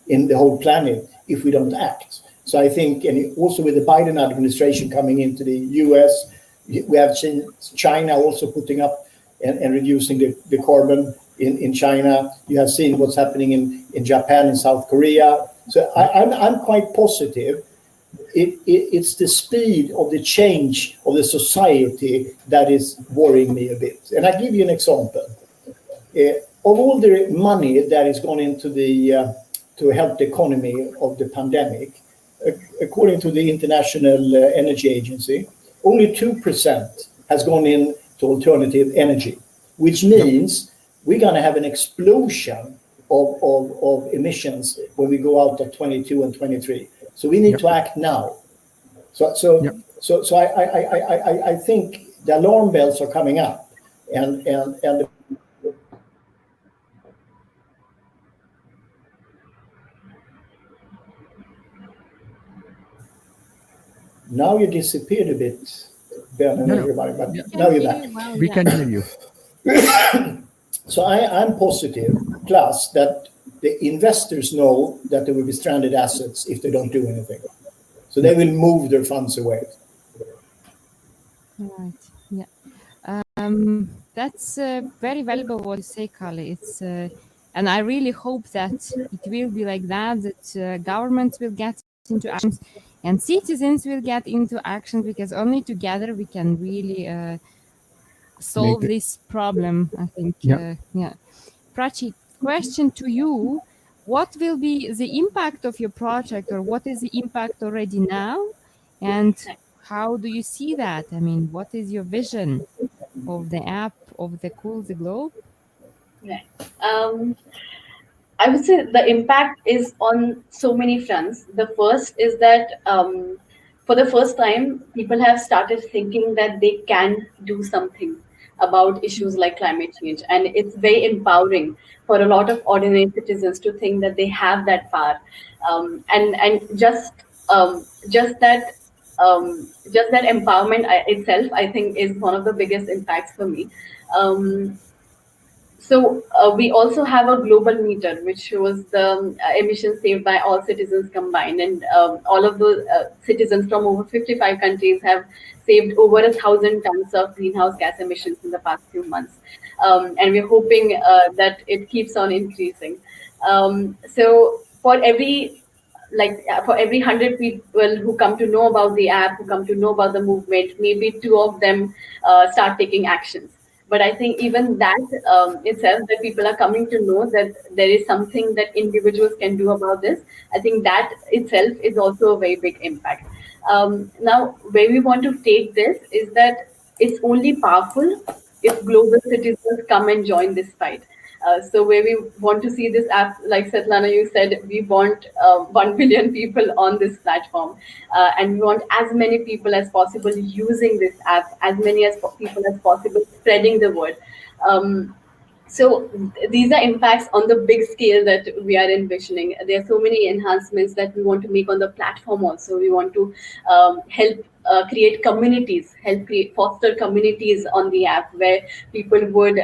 in the whole planet if we don't act? So I think, and also with the Biden administration coming into the US, we have seen China also putting up and reducing the carbon in China. You have seen what's happening in Japan and South Korea. So I'm quite positive. It's the speed of the change of the society that is worrying me a bit. And I'll give you an example. Of all the money that is gone into to help the economy of the pandemic, according to the International Energy Agency, only 2% has gone into alternative energy, which means we're going to have an explosion of emissions when we go out of 22 and 23. So we need to act now. So I think the alarm bells are coming up, and now you disappeared a bit, Ben and everybody, but now you're back. We can hear you. So I'm positive, plus that the investors know that there will be stranded assets if they don't do anything. So they will move their funds away. Right. Yeah. That's very valuable what you say, Karl. It's and I really hope that it will be like that governments will get into actions and citizens will get into action, because only together we can really solve this problem, I think. Yeah. Prachi, question to you. What will be the impact of your project, or what is the impact already now? And how do you see that? I mean, what is your vision of the app, of the Cool the Globe? Right. I would say the impact is on so many fronts. The first is that for the first time, people have started thinking that they can do something about issues like climate change. And it's very empowering for a lot of ordinary citizens to think that they have that power. And just that empowerment itself, I think, is one of the biggest impacts for me. So we also have a global meter, which shows the emissions saved by all citizens combined. And all of those citizens from over 55 countries have saved over 1,000 tons of greenhouse gas emissions in the past few months. And we're hoping that it keeps on increasing. So for every 100 people who come to know about the app, who come to know about the movement, maybe 2 of them start taking actions. But I think even that itself, that people are coming to know that there is something that individuals can do about this, I think that itself is also a very big impact. Now, where we want to take this is that it's only powerful if global citizens come and join this fight. So where we want to see this app, like Svetlana, you said, we want 1 billion people on this platform. And we want as many people as possible using this app, as many as people as possible spreading the word. So these are impacts on the big scale that we are envisioning. There are so many enhancements that we want to make on the platform also. We want to help create communities, foster communities on the app where people would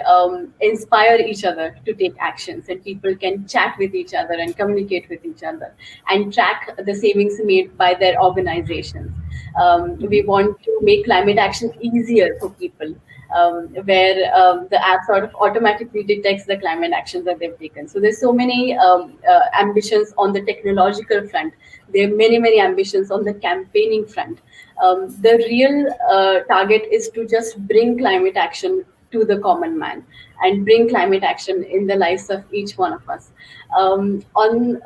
inspire each other to take actions, and people can chat with each other and communicate with each other and track the savings made by their organizations. We want to make climate action easier for people. where the app sort of automatically detects the climate actions that they've taken. So there's so many ambitions on the technological front. There are many ambitions on the campaigning front. The real target is to just bring climate action to the common man and bring climate action in the lives of each one of us. On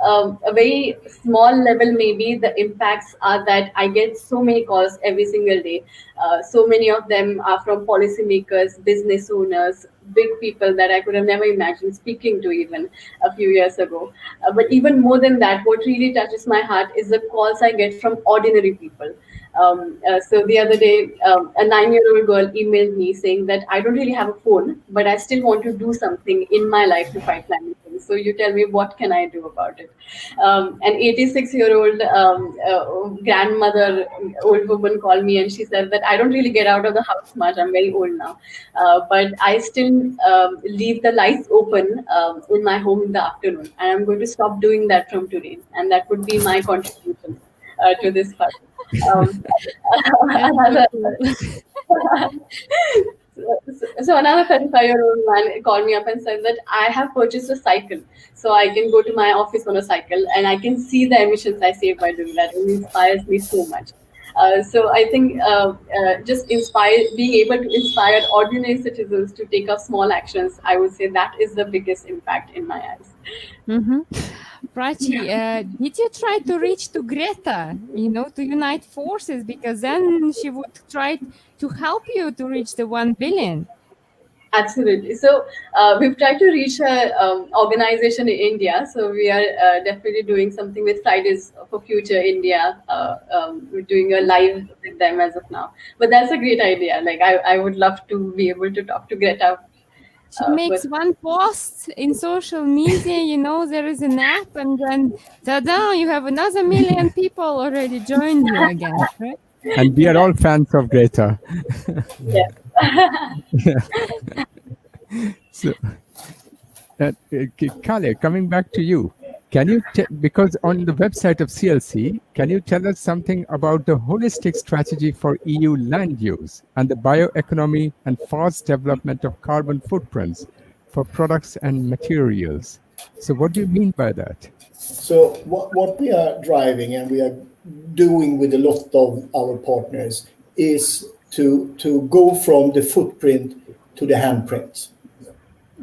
a very small level, maybe the impacts are that I get so many calls every single day. So many of them are from policymakers, business owners, big people that I could have never imagined speaking to even a few years ago. But even more than that, what really touches my heart is the calls I get from ordinary people. So the other day, a 9-year-old girl emailed me saying that I don't really have a phone, but I still want to do something in my life to fight climate change. So you tell me, what can I do about it? An 86-year-old grandmother, old woman called me and she said that I don't really get out of the house much. I'm very old now. But I still leave the lights open in my home in the afternoon. And I'm going to stop doing that from today. And that would be my contribution to this fight. Another 35-year-old man called me up and said that I have purchased a cycle, so I can go to my office on a cycle and I can see the emissions I save by doing that. It inspires me so much. So I think just being able to inspire ordinary citizens to take up small actions, I would say that is the biggest impact in my eyes. Mm-hmm. Prachi, did you try to reach to Greta, to unite forces? Because then she would try to help you to reach the 1 billion. Absolutely. So we've tried to reach an organization in India. So we are definitely doing something with Fridays for Future India. We're doing a live with them as of now. But that's a great idea. Like I would love to be able to talk to Greta. She makes one post in social media, there is an app, and then ta-da, you have another 1 million people already joined you again, right? And we are all fans of Greta. Yeah. So, Kale, coming back to you, can you, because on the website of CLC, can you tell us something about the holistic strategy for EU land use and the bioeconomy and fast development of carbon footprints for products and materials? So what do you mean by that? So what we are driving and we are doing with a lot of our partners is to go from the footprint to the handprint.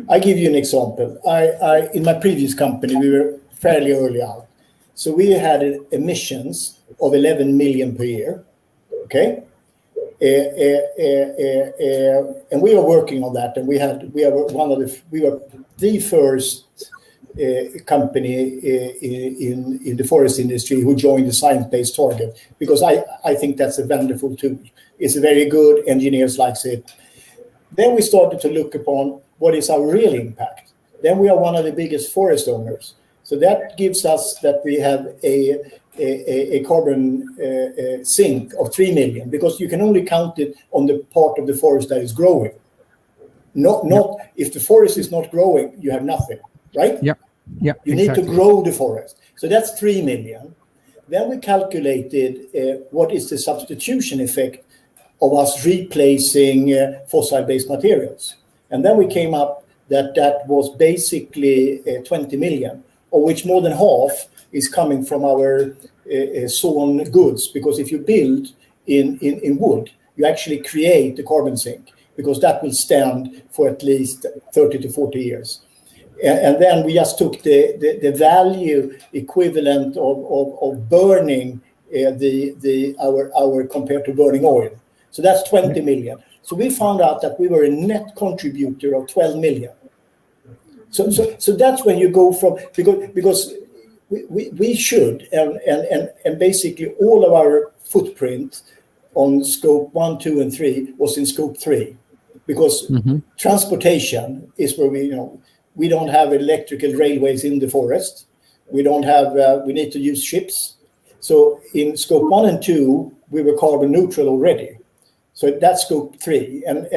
I give you an example. I in my previous company, we were fairly early out. So we had emissions of 11 million per year. Okay. And we were working on that, and we were the first company in the forest industry who joined the science-based target, because I think that's a wonderful tool. It's very good, engineers likes it. Then we started to look upon what is our real impact. Then we are one of the biggest forest owners. So that gives us that we have a carbon sink of 3 million, because you can only count it on the part of the forest that is growing. Not if the forest is not growing, you have nothing, right? Yeah. You need to grow the forest. So that's 3 million. Then we calculated what is the substitution effect of us replacing fossil-based materials. And then we came up that was basically 20 million, of which more than half is coming from our sawn goods. Because if you build in wood, you actually create the carbon sink, because that will stand for at least 30 to 40 years. And then we just took the value equivalent of burning our compared to burning oil. So that's 20 million. So we found out that we were a net contributor of 12 million. So that's when you go from, because we should, and basically all of our footprint on scope 1, 2, and 3 was in scope 3, because transportation is where we don't have electrical railways in the forest. We don't have, we need to use ships. So in scope 1 and 2, we were carbon neutral already. So that's scope 3. And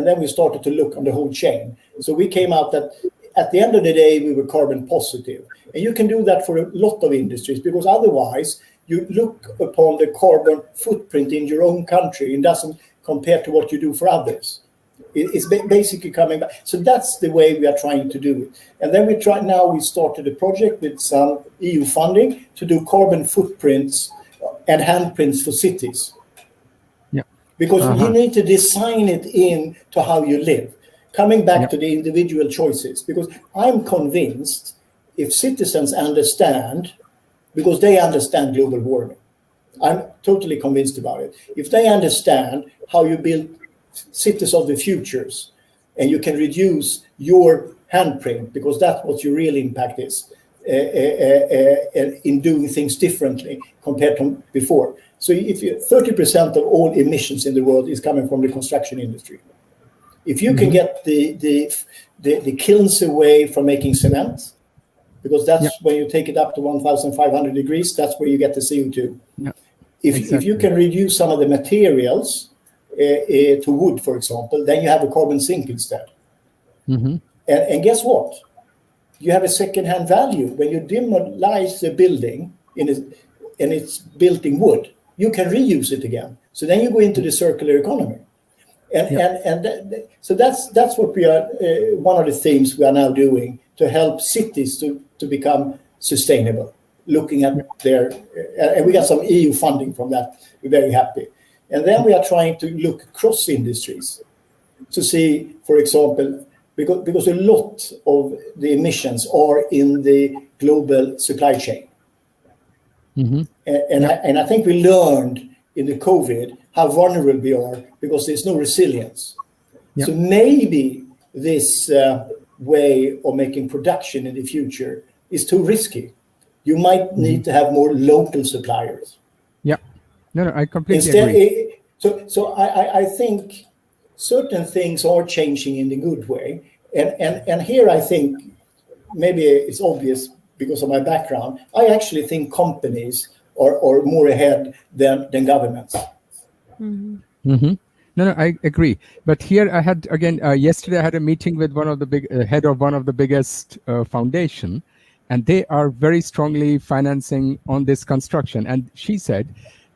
then we started to look on the whole chain. So we came out that at the end of the day, we were carbon positive. And you can do that for a lot of industries, because otherwise you look upon the carbon footprint in your own country and doesn't compare to what you do for others. It's basically coming back. So that's the way we are trying to do it. And then we started a project with some EU funding to do carbon footprints and handprints for cities. Yeah. Because you need to design it in to how you live. Coming back to the individual choices, because I'm convinced if citizens understand, because they understand global warming, I'm totally convinced about it. If they understand how you build cities of the futures, and you can reduce your handprint, because that's what your real impact is, in doing things differently compared to before. So if 30% of all emissions in the world is coming from the construction industry. If you can get the kilns away from making cement, because that's when you take it up to 1,500 degrees, that's where you get the CO2. Yeah. If you can reduce some of the materials to wood, for example, then you have a carbon sink instead. And guess what? You have a second-hand value. When you demolish the building and it's built in wood, you can reuse it again. So then you go into the circular economy. So that's what we are, one of the themes we are now doing to help cities to become sustainable, looking at and we got some EU funding from that. We're very happy. And then we are trying to look across industries to see, for example, because a lot of the emissions are in the global supply chain. And I think we learned in the COVID how vulnerable we are because there's no resilience. So maybe this way of making production in the future is too risky. You might need to have more local suppliers. No, I completely agree. So I think certain things are changing in the good way. And here I think, maybe it's obvious because of my background, I actually think companies are more ahead than governments. No, I agree. But here I had, again, yesterday I had a meeting with one of the head of one of the biggest foundation, and they are very strongly financing on this construction. And she said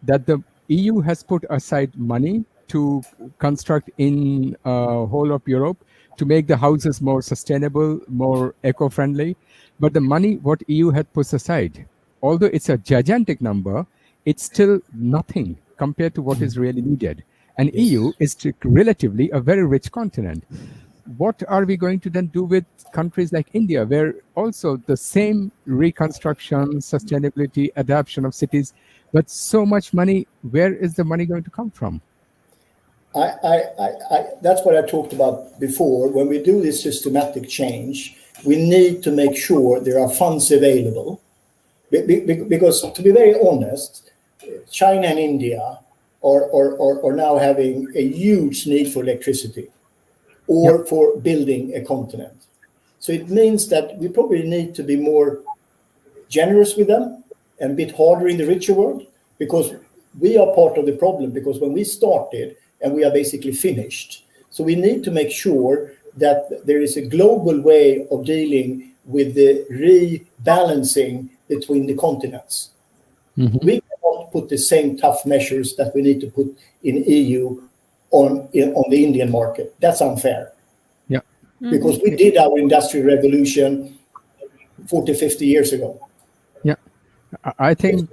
that the EU has put aside money to construct in whole of Europe to make the houses more sustainable, more eco-friendly. But the money what EU had put aside, although it's a gigantic number, it's still nothing compared to what is really needed. And EU is relatively a very rich continent. What are we going to then do with countries like India, where also the same reconstruction, sustainability, adaptation of cities, but so much money, where is the money going to come from? That's what I talked about before. When we do this systematic change, we need to make sure there are funds available. Because to be very honest, China and India are now having a huge need for electricity or for building a continent. So it means that we probably need to be more generous with them and a bit harder in the richer world, because we are part of the problem, because when we started and we are basically finished. So we need to make sure that there is a global way of dealing with the rebalancing between the continents. We cannot put the same tough measures that we need to put in EU on the Indian market. That's unfair. Because we did our industrial revolution 40, 50 years ago. I think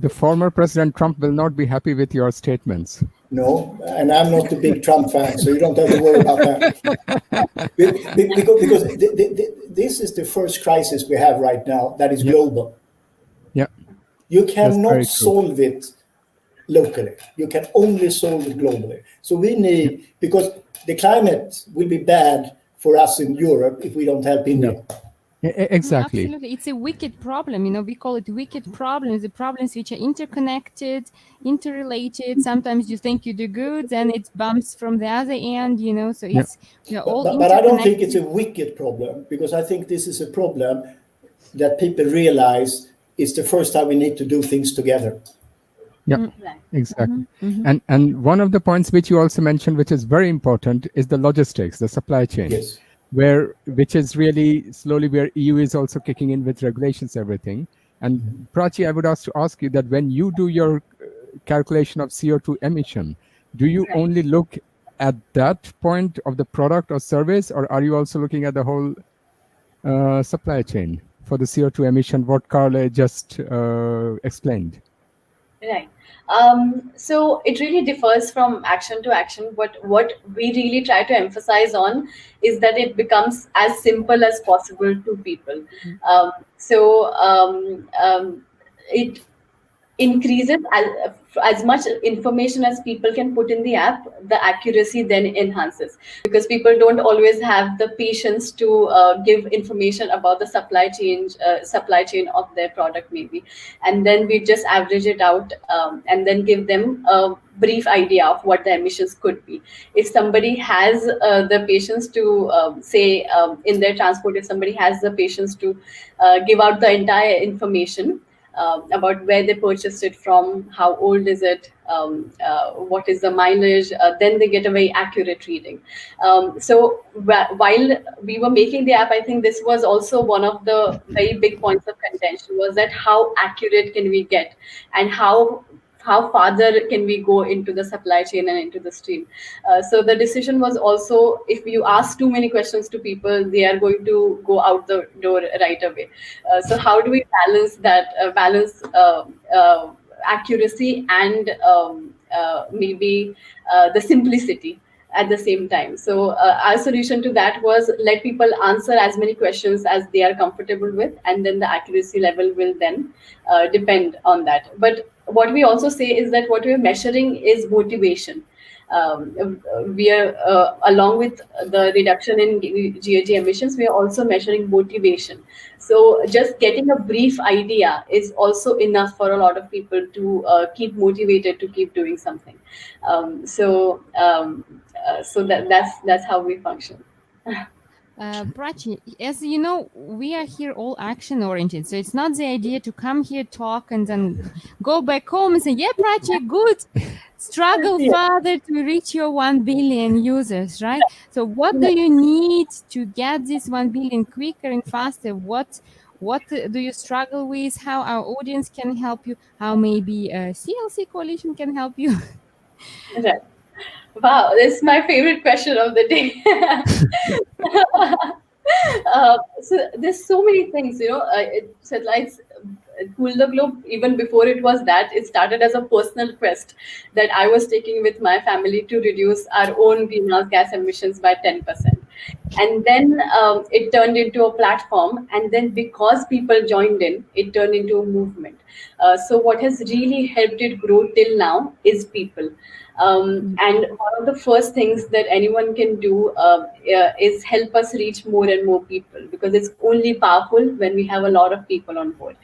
the former President Trump will not be happy with your statements. No, and I'm not a big Trump fan, so you don't have to worry about that. Because this is the first crisis we have right now that is global. You cannot solve it locally. You can only solve it globally. So we need, because the climate will be bad for us in Europe if we don't help India. Exactly. Absolutely. It's a wicked problem. We call it wicked problems, the problems which are interconnected, interrelated. Sometimes you think you do good, and it bumps from the other end, so it's we are all but I don't think it's a wicked problem, because I think this is a problem that people realize is the first time we need to do things together. Exactly. And one of the points which you also mentioned, which is very important, is the logistics, the supply chain. Which is really slowly where EU is also kicking in with regulations, everything. And Prachi, I would ask you that when you do your calculation of CO2 emission, do you only look at that point of the product or service, or are you also looking at the whole supply chain for the CO2 emission, what Karl just explained? Right. So it really differs from action to action, but what we really try to emphasize on is that it becomes as simple as possible to people. It increases as much information as people can put in the app, the accuracy then enhances, because people don't always have the patience to give information about the supply chain of their product maybe, and then we just average it out and then give them a brief idea of what the emissions could be. If somebody has the patience to say in their transport, if somebody has the patience to give out the entire information about where they purchased it from, how old is it, what is the mileage, then they get a very accurate reading. So while we were making the app, I think this was also one of the very big points of contention, was that how accurate can we get, and how farther can we go into the supply chain and into the stream. So the decision was also, if you ask too many questions to people, they are going to go out the door right away. So how do we balance that, accuracy and maybe the simplicity at the same time? So our solution to that was, let people answer as many questions as they are comfortable with, and then the accuracy level will then depend on that. But what we also say is that what we're measuring is motivation. We are, along with the reduction in GHG emissions, we are also measuring motivation. So just getting a brief idea is also enough for a lot of people to keep motivated to keep doing something. So that's how we function. Prachi, as you know, we are here all action oriented. So it's not the idea to come here, talk, and then go back home and say, yeah, Prachi, good. Struggle further to reach your 1 billion users, right? So what do you need to get this 1 billion quicker and faster? What do you struggle with? How our audience can help you? How maybe a CLC coalition can help you? Right. Wow, this is my favorite question of the day. So there's so many things, satellites cool the globe. Even before it was that, it started as a personal quest that I was taking with my family to reduce our own greenhouse gas emissions by 10%. And then it turned into a platform, and then because people joined in, it turned into a movement. So what has really helped it grow till now is people. And one of the first things that anyone can do is help us reach more and more people, because it's only powerful when we have a lot of people on board.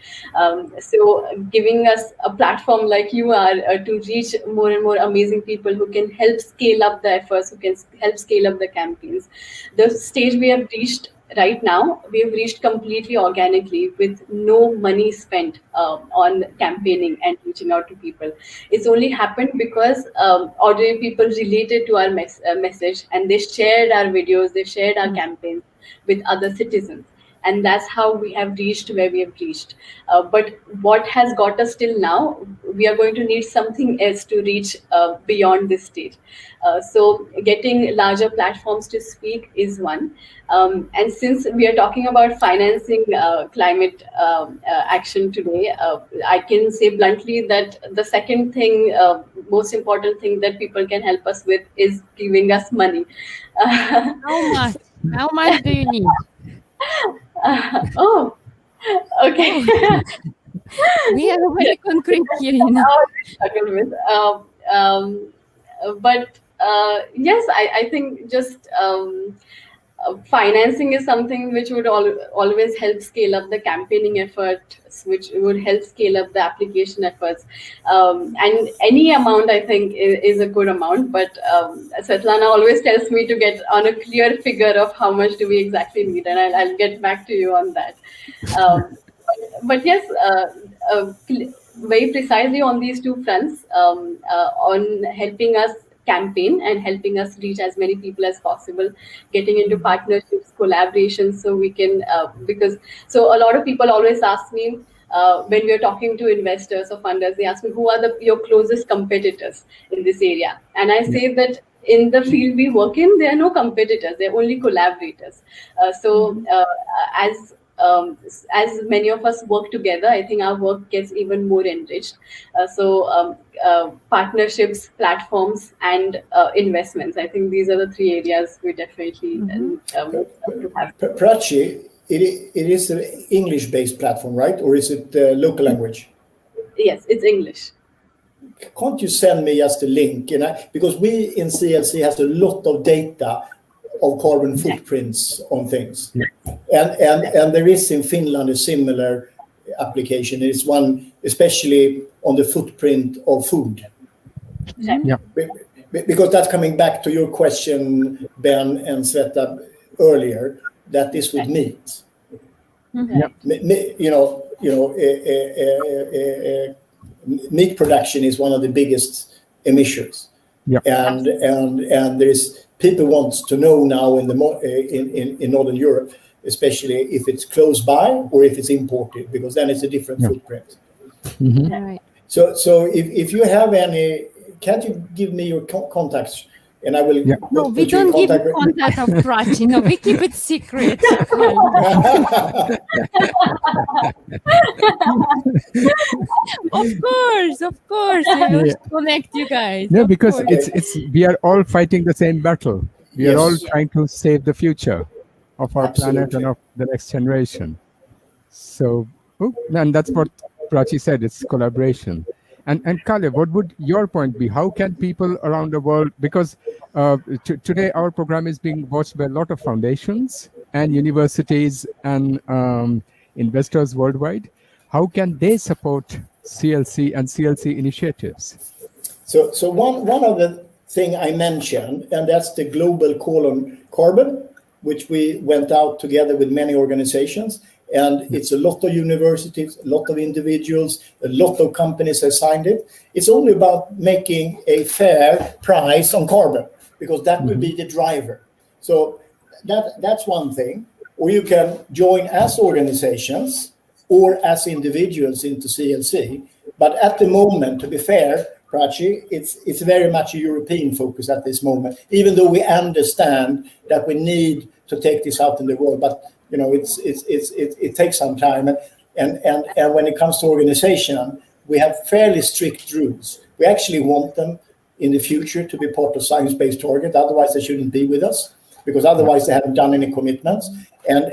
So giving us a platform like you are to reach more and more amazing people who can help scale up the efforts, who can help scale up the campaigns. The stage we have reached right now, we have reached completely organically with no money spent on campaigning and reaching out to people. It's only happened because ordinary people related to our message, and they shared our videos, they shared our campaigns with other citizens. And that's how we have reached where we have reached. But what has got us till now, we are going to need something else to reach beyond this stage. So getting larger platforms to speak is one. And since we are talking about financing climate action today, I can say bluntly that the second thing, most important thing that people can help us with is giving us money. How much? How much do you need? Oh, okay. We are very concrete here, But yes, I think just financing is something which would always help scale up the campaigning efforts, which would help scale up the application efforts. And any amount, I think, is a good amount. But Svetlana always tells me to get on a clear figure of how much do we exactly need, and I'll get back to you on that. But yes, very precisely on these two fronts, on helping us campaign and helping us reach as many people as possible, getting into partnerships, collaborations, so we can, so a lot of people always ask me, when we're talking to investors or funders, they ask me, who are your closest competitors in this area? And I say that in the field we work in, there are no competitors; they're only collaborators. As many of us work together, I think our work gets even more enriched. Partnerships, platforms, and investments. I think these are the three areas we definitely to have. Prachi, it is an English-based platform, right? Or is it local language? Yes, it's English. Can't you send me just a link? Because we in CLC has a lot of data of carbon footprints on things. And there is in Finland a similar application. It's one especially on the footprint of food. Yeah. Because that's coming back to your question, Ben and Sveta, earlier, that is with meat. Meat production is one of the biggest emitters. And there is people wants to know now in Northern Europe, especially if it's close by or if it's imported, because then it's a different footprint. Right. So if you have any, can't you give me your contacts? And I will. No, we don't give contact of Prachi. No, we keep it secret. Of course, we will connect you guys. No, because it's we are all fighting the same battle. We are all trying to save the future of our planet and of the next generation. So, and that's what Prachi said. It's collaboration. And Karl, what would your point be? How can people around the world, because today our program is being watched by a lot of foundations and universities and investors worldwide. How can they support CLC and CLC initiatives? So one of the thing I mentioned, and that's the global call on carbon, which we went out together with many organizations. And it's a lot of universities, a lot of individuals, a lot of companies have signed it. It's only about making a fair price on carbon, because that will be the driver. So that's one thing. Or you can join as organizations or as individuals into CLC. But at the moment, to be fair, Prachi, it's very much a European focus at this moment, even though we understand that we need to take this out in the world. But it takes some time, and when it comes to organization, we have fairly strict rules. We actually want them in the future to be part of science-based target. Otherwise, they shouldn't be with us, because otherwise they haven't done any commitments. And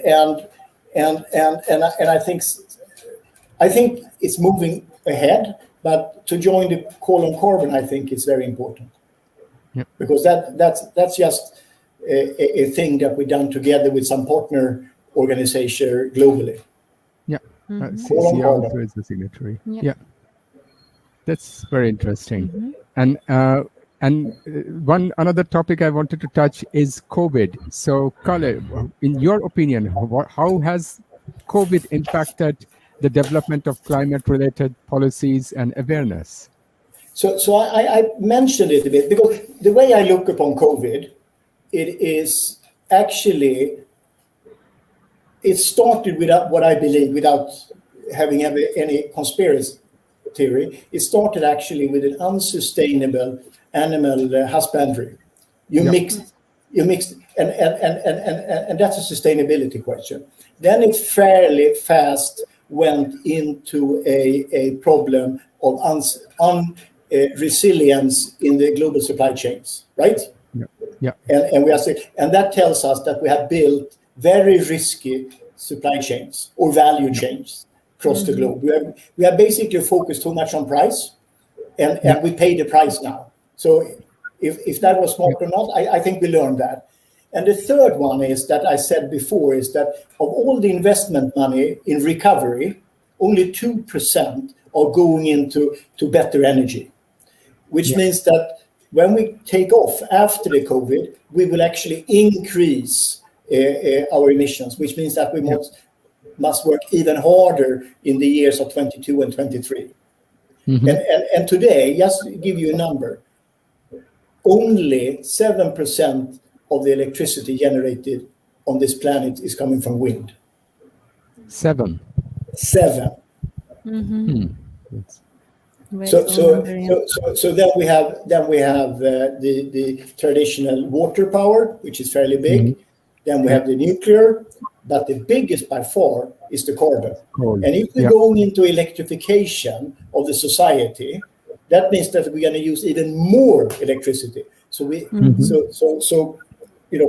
I think it's moving ahead. But to join the call on carbon, I think is very important, because that's just a thing that we've done together with some partner organization globally. CC also is the signatory. That's very interesting. And one another topic I wanted to touch is COVID. So, Karl, in your opinion, how has COVID impacted the development of climate-related policies and awareness? So I mentioned it a bit, because the way I look upon COVID, it is actually, it started without what I believe, without having any conspiracy theory. It started actually with an unsustainable animal husbandry. You mixed, and that's a sustainability question. Then it fairly fast went into a problem of resilience in the global supply chains, right? And that tells us that we have built very risky supply chains or value chains across the globe. We have basically focused too much on price, and we pay the price now. So if that was smart or not, I think we learned that. And the third one is that I said before, is that of all the investment money in recovery, only 2% are going into better energy, which means that when we take off after the COVID, we will actually increase our emissions, which means that we must work even harder in the years of 22 and 23. And today, just to give you a number, only 7% of the electricity generated on this planet is coming from wind. 7. So then we have the traditional water power, which is fairly big. Mm-hmm. Then we have the nuclear, but the biggest by far is the carbon. Coal. And if we're going into electrification of the society, that means that we're going to use even more electricity. So so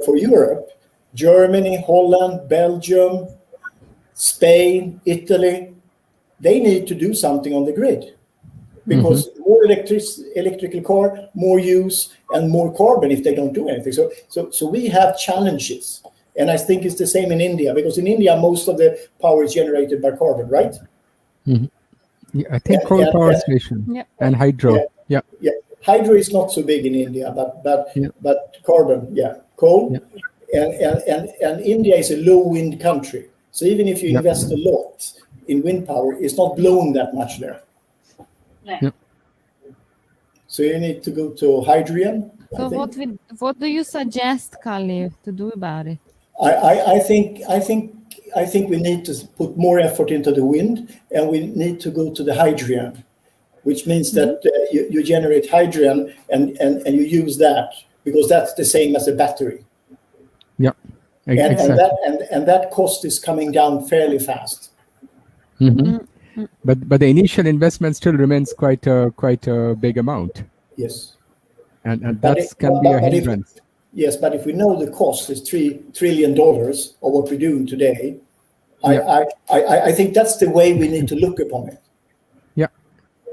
for Europe, Germany, Holland, Belgium, Spain, Italy, they need to do something on the grid. Because more electrical car, more use, and more carbon if they don't do anything. So we have challenges. And I think it's the same in India, because in India, most of the power is generated by carbon, right? Mm-hmm. Yeah, I think coal power station and hydro. Yeah. Hydro is not so big in India, but carbon, coal. Yeah. And India is a low wind country. So even if you invest a lot in wind power, it's not blowing that much there. Right. So you need to go to hydrogen. So what do you suggest, Karl, to do about it? I think we need to put more effort into the wind, and we need to go to the hydrogen, which means that you generate hydrogen and you use that, because that's the same as a battery. Yeah, exactly. And that cost is coming down fairly fast. Mm-hmm. But the initial investment still remains quite a big amount. Yes. And that can be a hindrance. Yes, but if we know the cost is $3 trillion of what we're doing today, I think that's the way we need to look upon it. Yeah.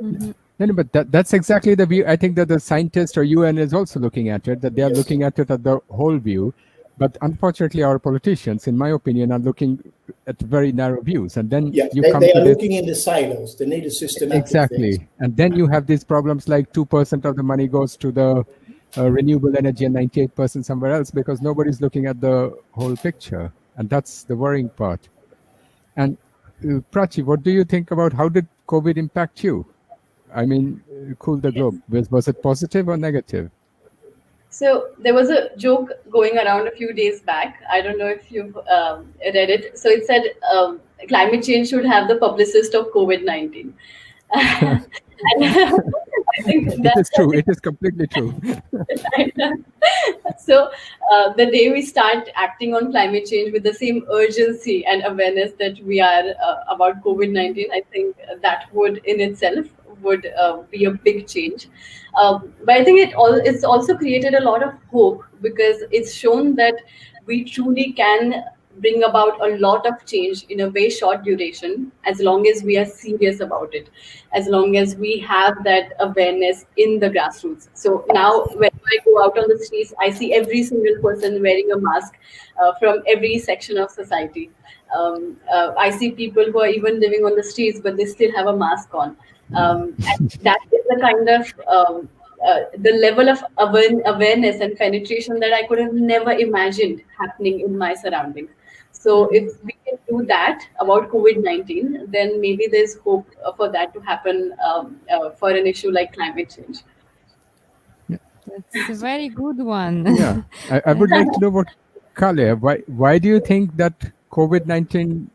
Mm-hmm. No, but that's exactly the view. I think that the scientists or UN is also looking at it, that they are looking at it at the whole view. But unfortunately, our politicians, in my opinion, are looking at very narrow views. And then they are looking in the silos. They need a systematic Exactly. thing. And then you have these problems like 2% of the money goes to the renewable energy and 98% somewhere else, because nobody's looking at the whole picture. And that's the worrying part. And Prachi, what do you think about how did COVID impact you? I mean, cool the globe. Was it positive or negative? So there was a joke going around a few days back. I don't know if you've read it. So it said climate change should have the publicist of COVID-19. I think it is true. It is completely true. So the day we start acting on climate change with the same urgency and awareness that we are about COVID-19, I think that would in itself would be a big change. But I think it's also created a lot of hope, because it's shown that we truly can bring about a lot of change in a very short duration, as long as we are serious about it, as long as we have that awareness in the grassroots. So now when I go out on the streets, I see every single person wearing a mask from every section of society. I see people who are even living on the streets, but they still have a mask on. And that is the kind of the level of awareness and penetration that I could have never imagined happening in my surroundings. So if we can do that about COVID-19, then maybe there's hope for that to happen for an issue like climate change. That's a very good one. Yeah, I would like to know what, Karl, why do you think that COVID-19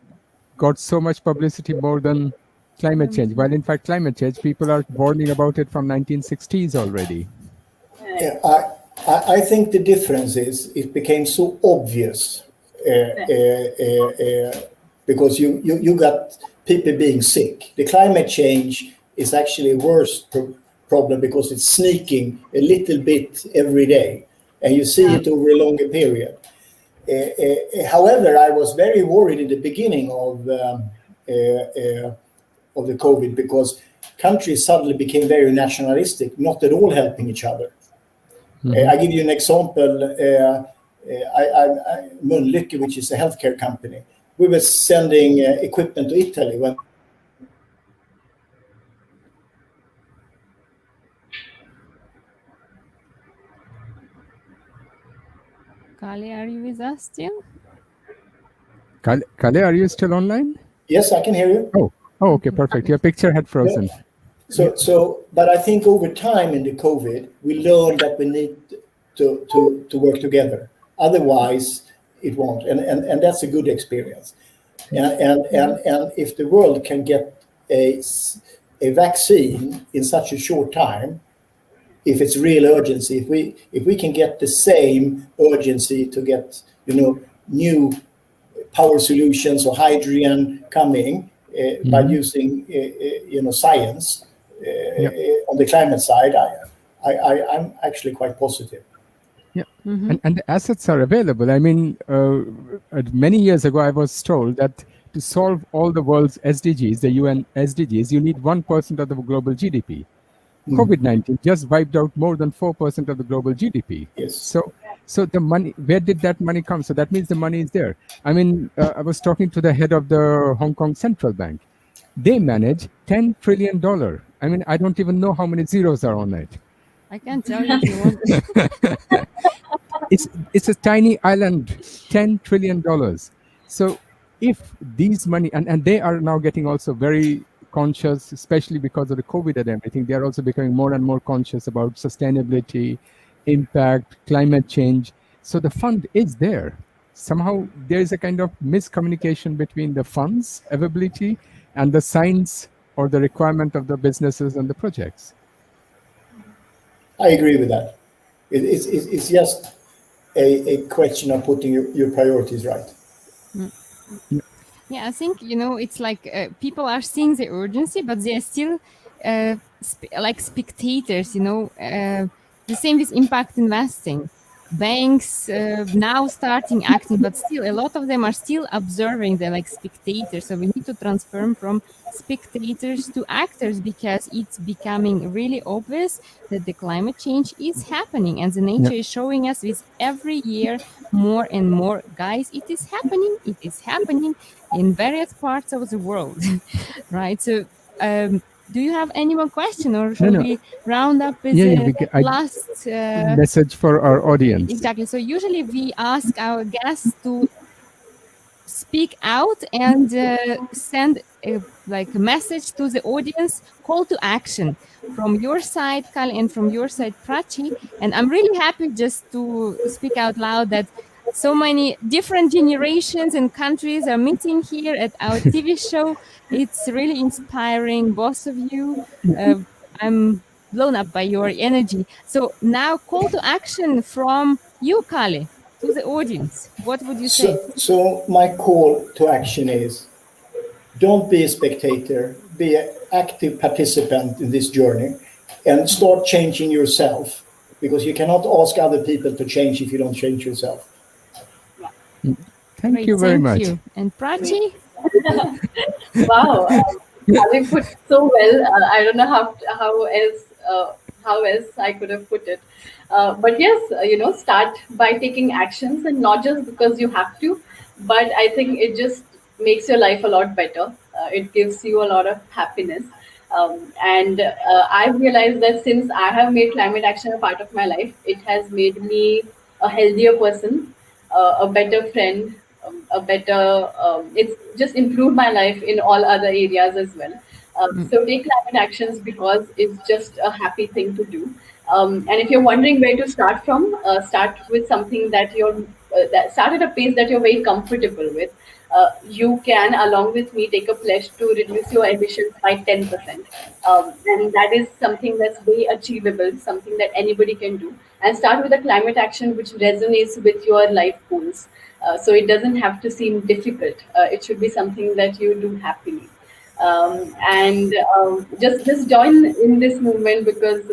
got so much publicity more than climate change? While in fact, climate change, people are warning about it from 1960s already. Yeah, I think the difference is it became so obvious because you got people being sick. The climate change is actually a worse problem because it's sneaking a little bit every day, and you see it over a longer period. However, I was very worried in the beginning of the COVID, because countries suddenly became very nationalistic, not at all helping each other. Mm-hmm. I give you an example. Mölnlycke, which is a healthcare company, we were sending equipment to Italy when. Karl, are you with us still? Karl, are you still online? Yes, I can hear you. Oh, okay, perfect. Your picture had frozen. Yeah. So, but I think over time in the COVID, we learned that we need to work together. Otherwise, it won't, and that's a good experience. And if the world can get a a vaccine in such a short time, if it's real urgency, if we can get the same urgency to get, new power solutions or hydrogen coming by using, science on the climate side, I'm actually quite positive. Yeah, and the assets are available. I mean, many years ago, I was told that to solve all the world's SDGs, the UN SDGs, you need 1% of the global GDP. COVID-19 just wiped out more than 4% of the global GDP. Yes. So the money, where did that money come? So that means the money is there. I mean, I was talking to the head of the Hong Kong Central Bank. They manage $10 trillion. I mean, I don't even know how many zeros are on it. I can tell you if you want. It's a tiny island, $10 trillion. So if these money, and they are now getting also very conscious, especially because of the COVID and everything, they are also becoming more and more conscious about sustainability, impact, climate change. So the fund is there. Somehow there is a kind of miscommunication between the funds availability and the science or the requirement of the businesses and the projects. I agree with that. It's just a question of putting your priorities right. Yeah, I think, it's like people are seeing the urgency, but they're still like spectators, the same with impact investing. Banks now starting acting, but still a lot of them are still observing. They're like spectators. So we need to transform from spectators to actors, because it's becoming really obvious that the climate change is happening, and the nature is showing us with every year more and more. Guys, it is happening. It is happening in various parts of the world, right? So do you have any more question, or should we round up with the last message for our audience? Exactly. So usually we ask our guests to speak out and send a message to the audience, call to action from your side, Karl, and from your side, Prachi. And I'm really happy just to speak out loud that so many different generations and countries are meeting here at our TV show. It's really inspiring, both of you. I'm blown up by your energy. So now call to action from you, Karl, to the audience. What would you say? So my call to action is, don't be a spectator, be an active participant in this journey, and start changing yourself, because you cannot ask other people to change if you don't change yourself. Thank you very much. You. And Prachi? Wow, having put so well. I don't know how else I could have put it. But yes, start by taking actions, and not just because you have to, but I think it just makes your life a lot better. It gives you a lot of happiness. And I've realized that since I have made climate action a part of my life, it has made me a healthier person, a better friend, it's just improved my life in all other areas as well. So take climate actions because it's just a happy thing to do. And if you're wondering where to start from, start with something that start at a pace that you're very comfortable with. You can, along with me, take a pledge to reduce your emissions by 10%. And that is something that's very achievable, something that anybody can do. And start with a climate action which resonates with your life goals. So it doesn't have to seem difficult. It should be something that you do happily. Just join in this movement, because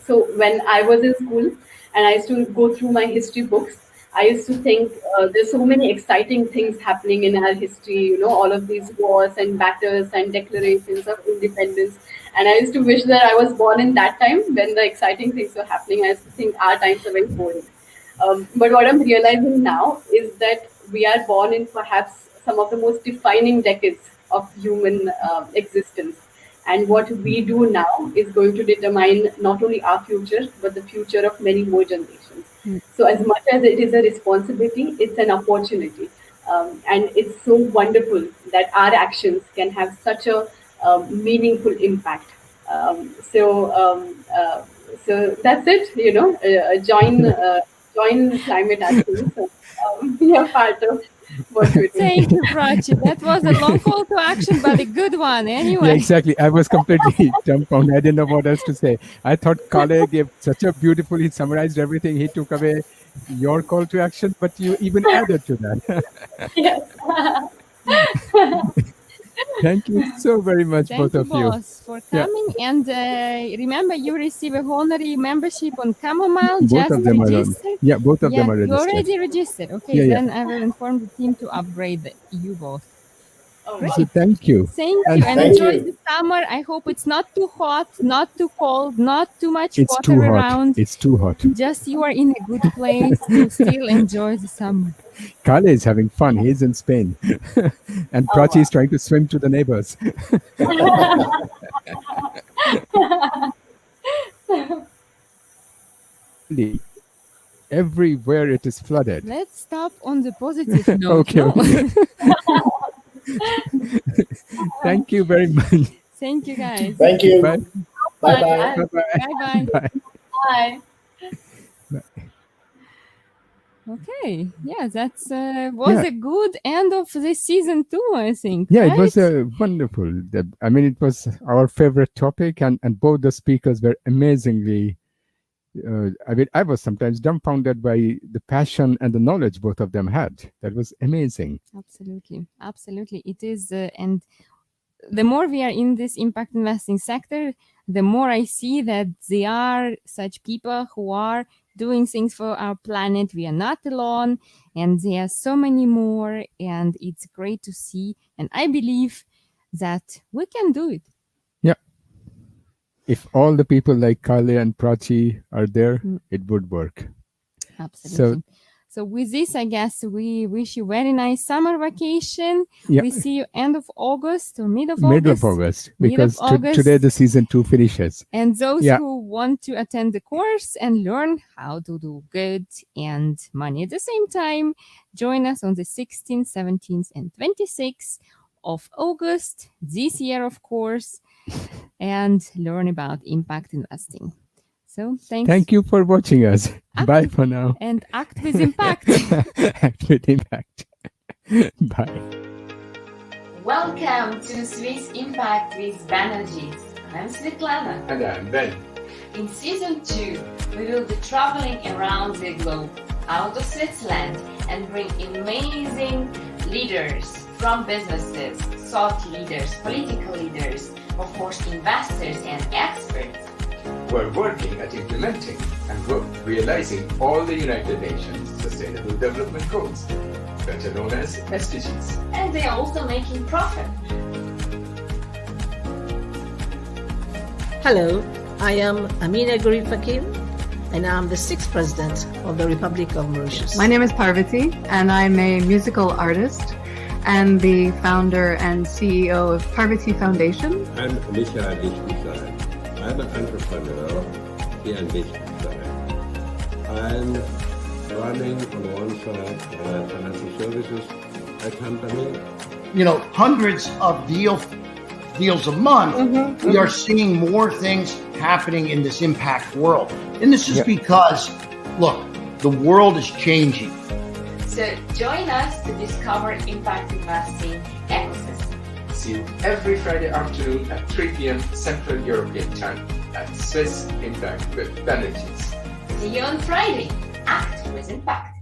so when I was in school and I used to go through my history books, I used to think there's so many exciting things happening in our history, all of these wars and battles and declarations of independence. And I used to wish that I was born in that time when the exciting things were happening. I used to think our times are very boring. But what I'm realizing now is that we are born in perhaps some of the most defining decades of human existence. And what we do now is going to determine not only our future, but the future of many more generations. So as much as it is a responsibility, it's an opportunity. And it's so wonderful that our actions can have such a meaningful impact. So that's it, join climate action. So, be a part of what we do. Thank you, Prachi. That was a long call to action, but a good one anyway. Yeah, exactly. I was completely dumbfounded. I didn't know what else to say. I thought Kale gave such a beautiful, he summarized everything. He took away your call to action, but you even added to that. Yes. Thank you so very much, Thank both you, of you. boss, for coming. And remember, you receive a honorary membership on Chamomile. Both Just of them are on. register. Yeah, both of Yeah, them are you registered. already registered. Okay, Yeah, yeah. then I will inform the team to upgrade you both. So thank you. Thank And you, and Thank enjoy you. the summer. I hope it's not too hot, not too cold, not too much It's water too hot. around. It's too hot. Just you are in a good place to still enjoy the summer. Kale is having fun. He's in Spain. And Prachi is trying to swim to the neighbors. Everywhere it is flooded. Let's stop on the positive note. Okay, no? okay. Thank you very much. Thank you, guys. Thank you. Bye. Bye-bye. Bye-bye. Bye-bye. Bye. Bye. Okay, yeah, that's was a good end of the season 2, I think. Yeah, right? it was wonderful. I mean, it was our favorite topic, and both the speakers were amazingly. I mean, I was sometimes dumbfounded by the passion and the knowledge both of them had. That was amazing. Absolutely, absolutely. It is, and the more we are in this impact investing sector, the more I see that there are such people who are doing things for our planet. We are not alone, and there are so many more, and it's great to see. And I believe that we can do it. Yeah. If all the people like Kale and Prachi are there, it would work. Absolutely. So with this, I guess we wish you very nice summer vacation. Yeah. We see you end of August or mid of Middle August. of August, Mid of because August. today the season 2 finishes. And those Yeah. who want to attend the course and learn how to do good and money at the same time, join us on the 16th, 17th, and 26th of August this year, of course, and learn about impact investing. So thanks. Thank you for watching us. Bye for now. And act with impact. Act with impact. Bye. Welcome to Swiss Impact with Banerjis. I'm Svetlana. And I'm Ben. In season 2, we will be traveling around the globe, out of Switzerland, and bring amazing leaders from businesses, thought leaders, political leaders, of course investors and experts. We're working at implementing and realizing all the United Nations Sustainable Development Goals, better known as SDGs. And they are also making profit. Hello, I am Amina Garib Fakim, and I'm the 6th President of the Republic of Mauritius. My name is Parvati, and I'm a musical artist and the founder and CEO of Parvati Foundation. I'm I'm an entrepreneur here in Vestas. I'm running on the one side financial services a company. You know, hundreds of deals a month. We are seeing more things happening in this impact world. And this is because, look, the world is changing. So join us to discover impact investing ecosystem. See you every Friday afternoon at 3 p.m. Central European Time at Swiss Impact with Banerjis. See you on Friday. Act with impact.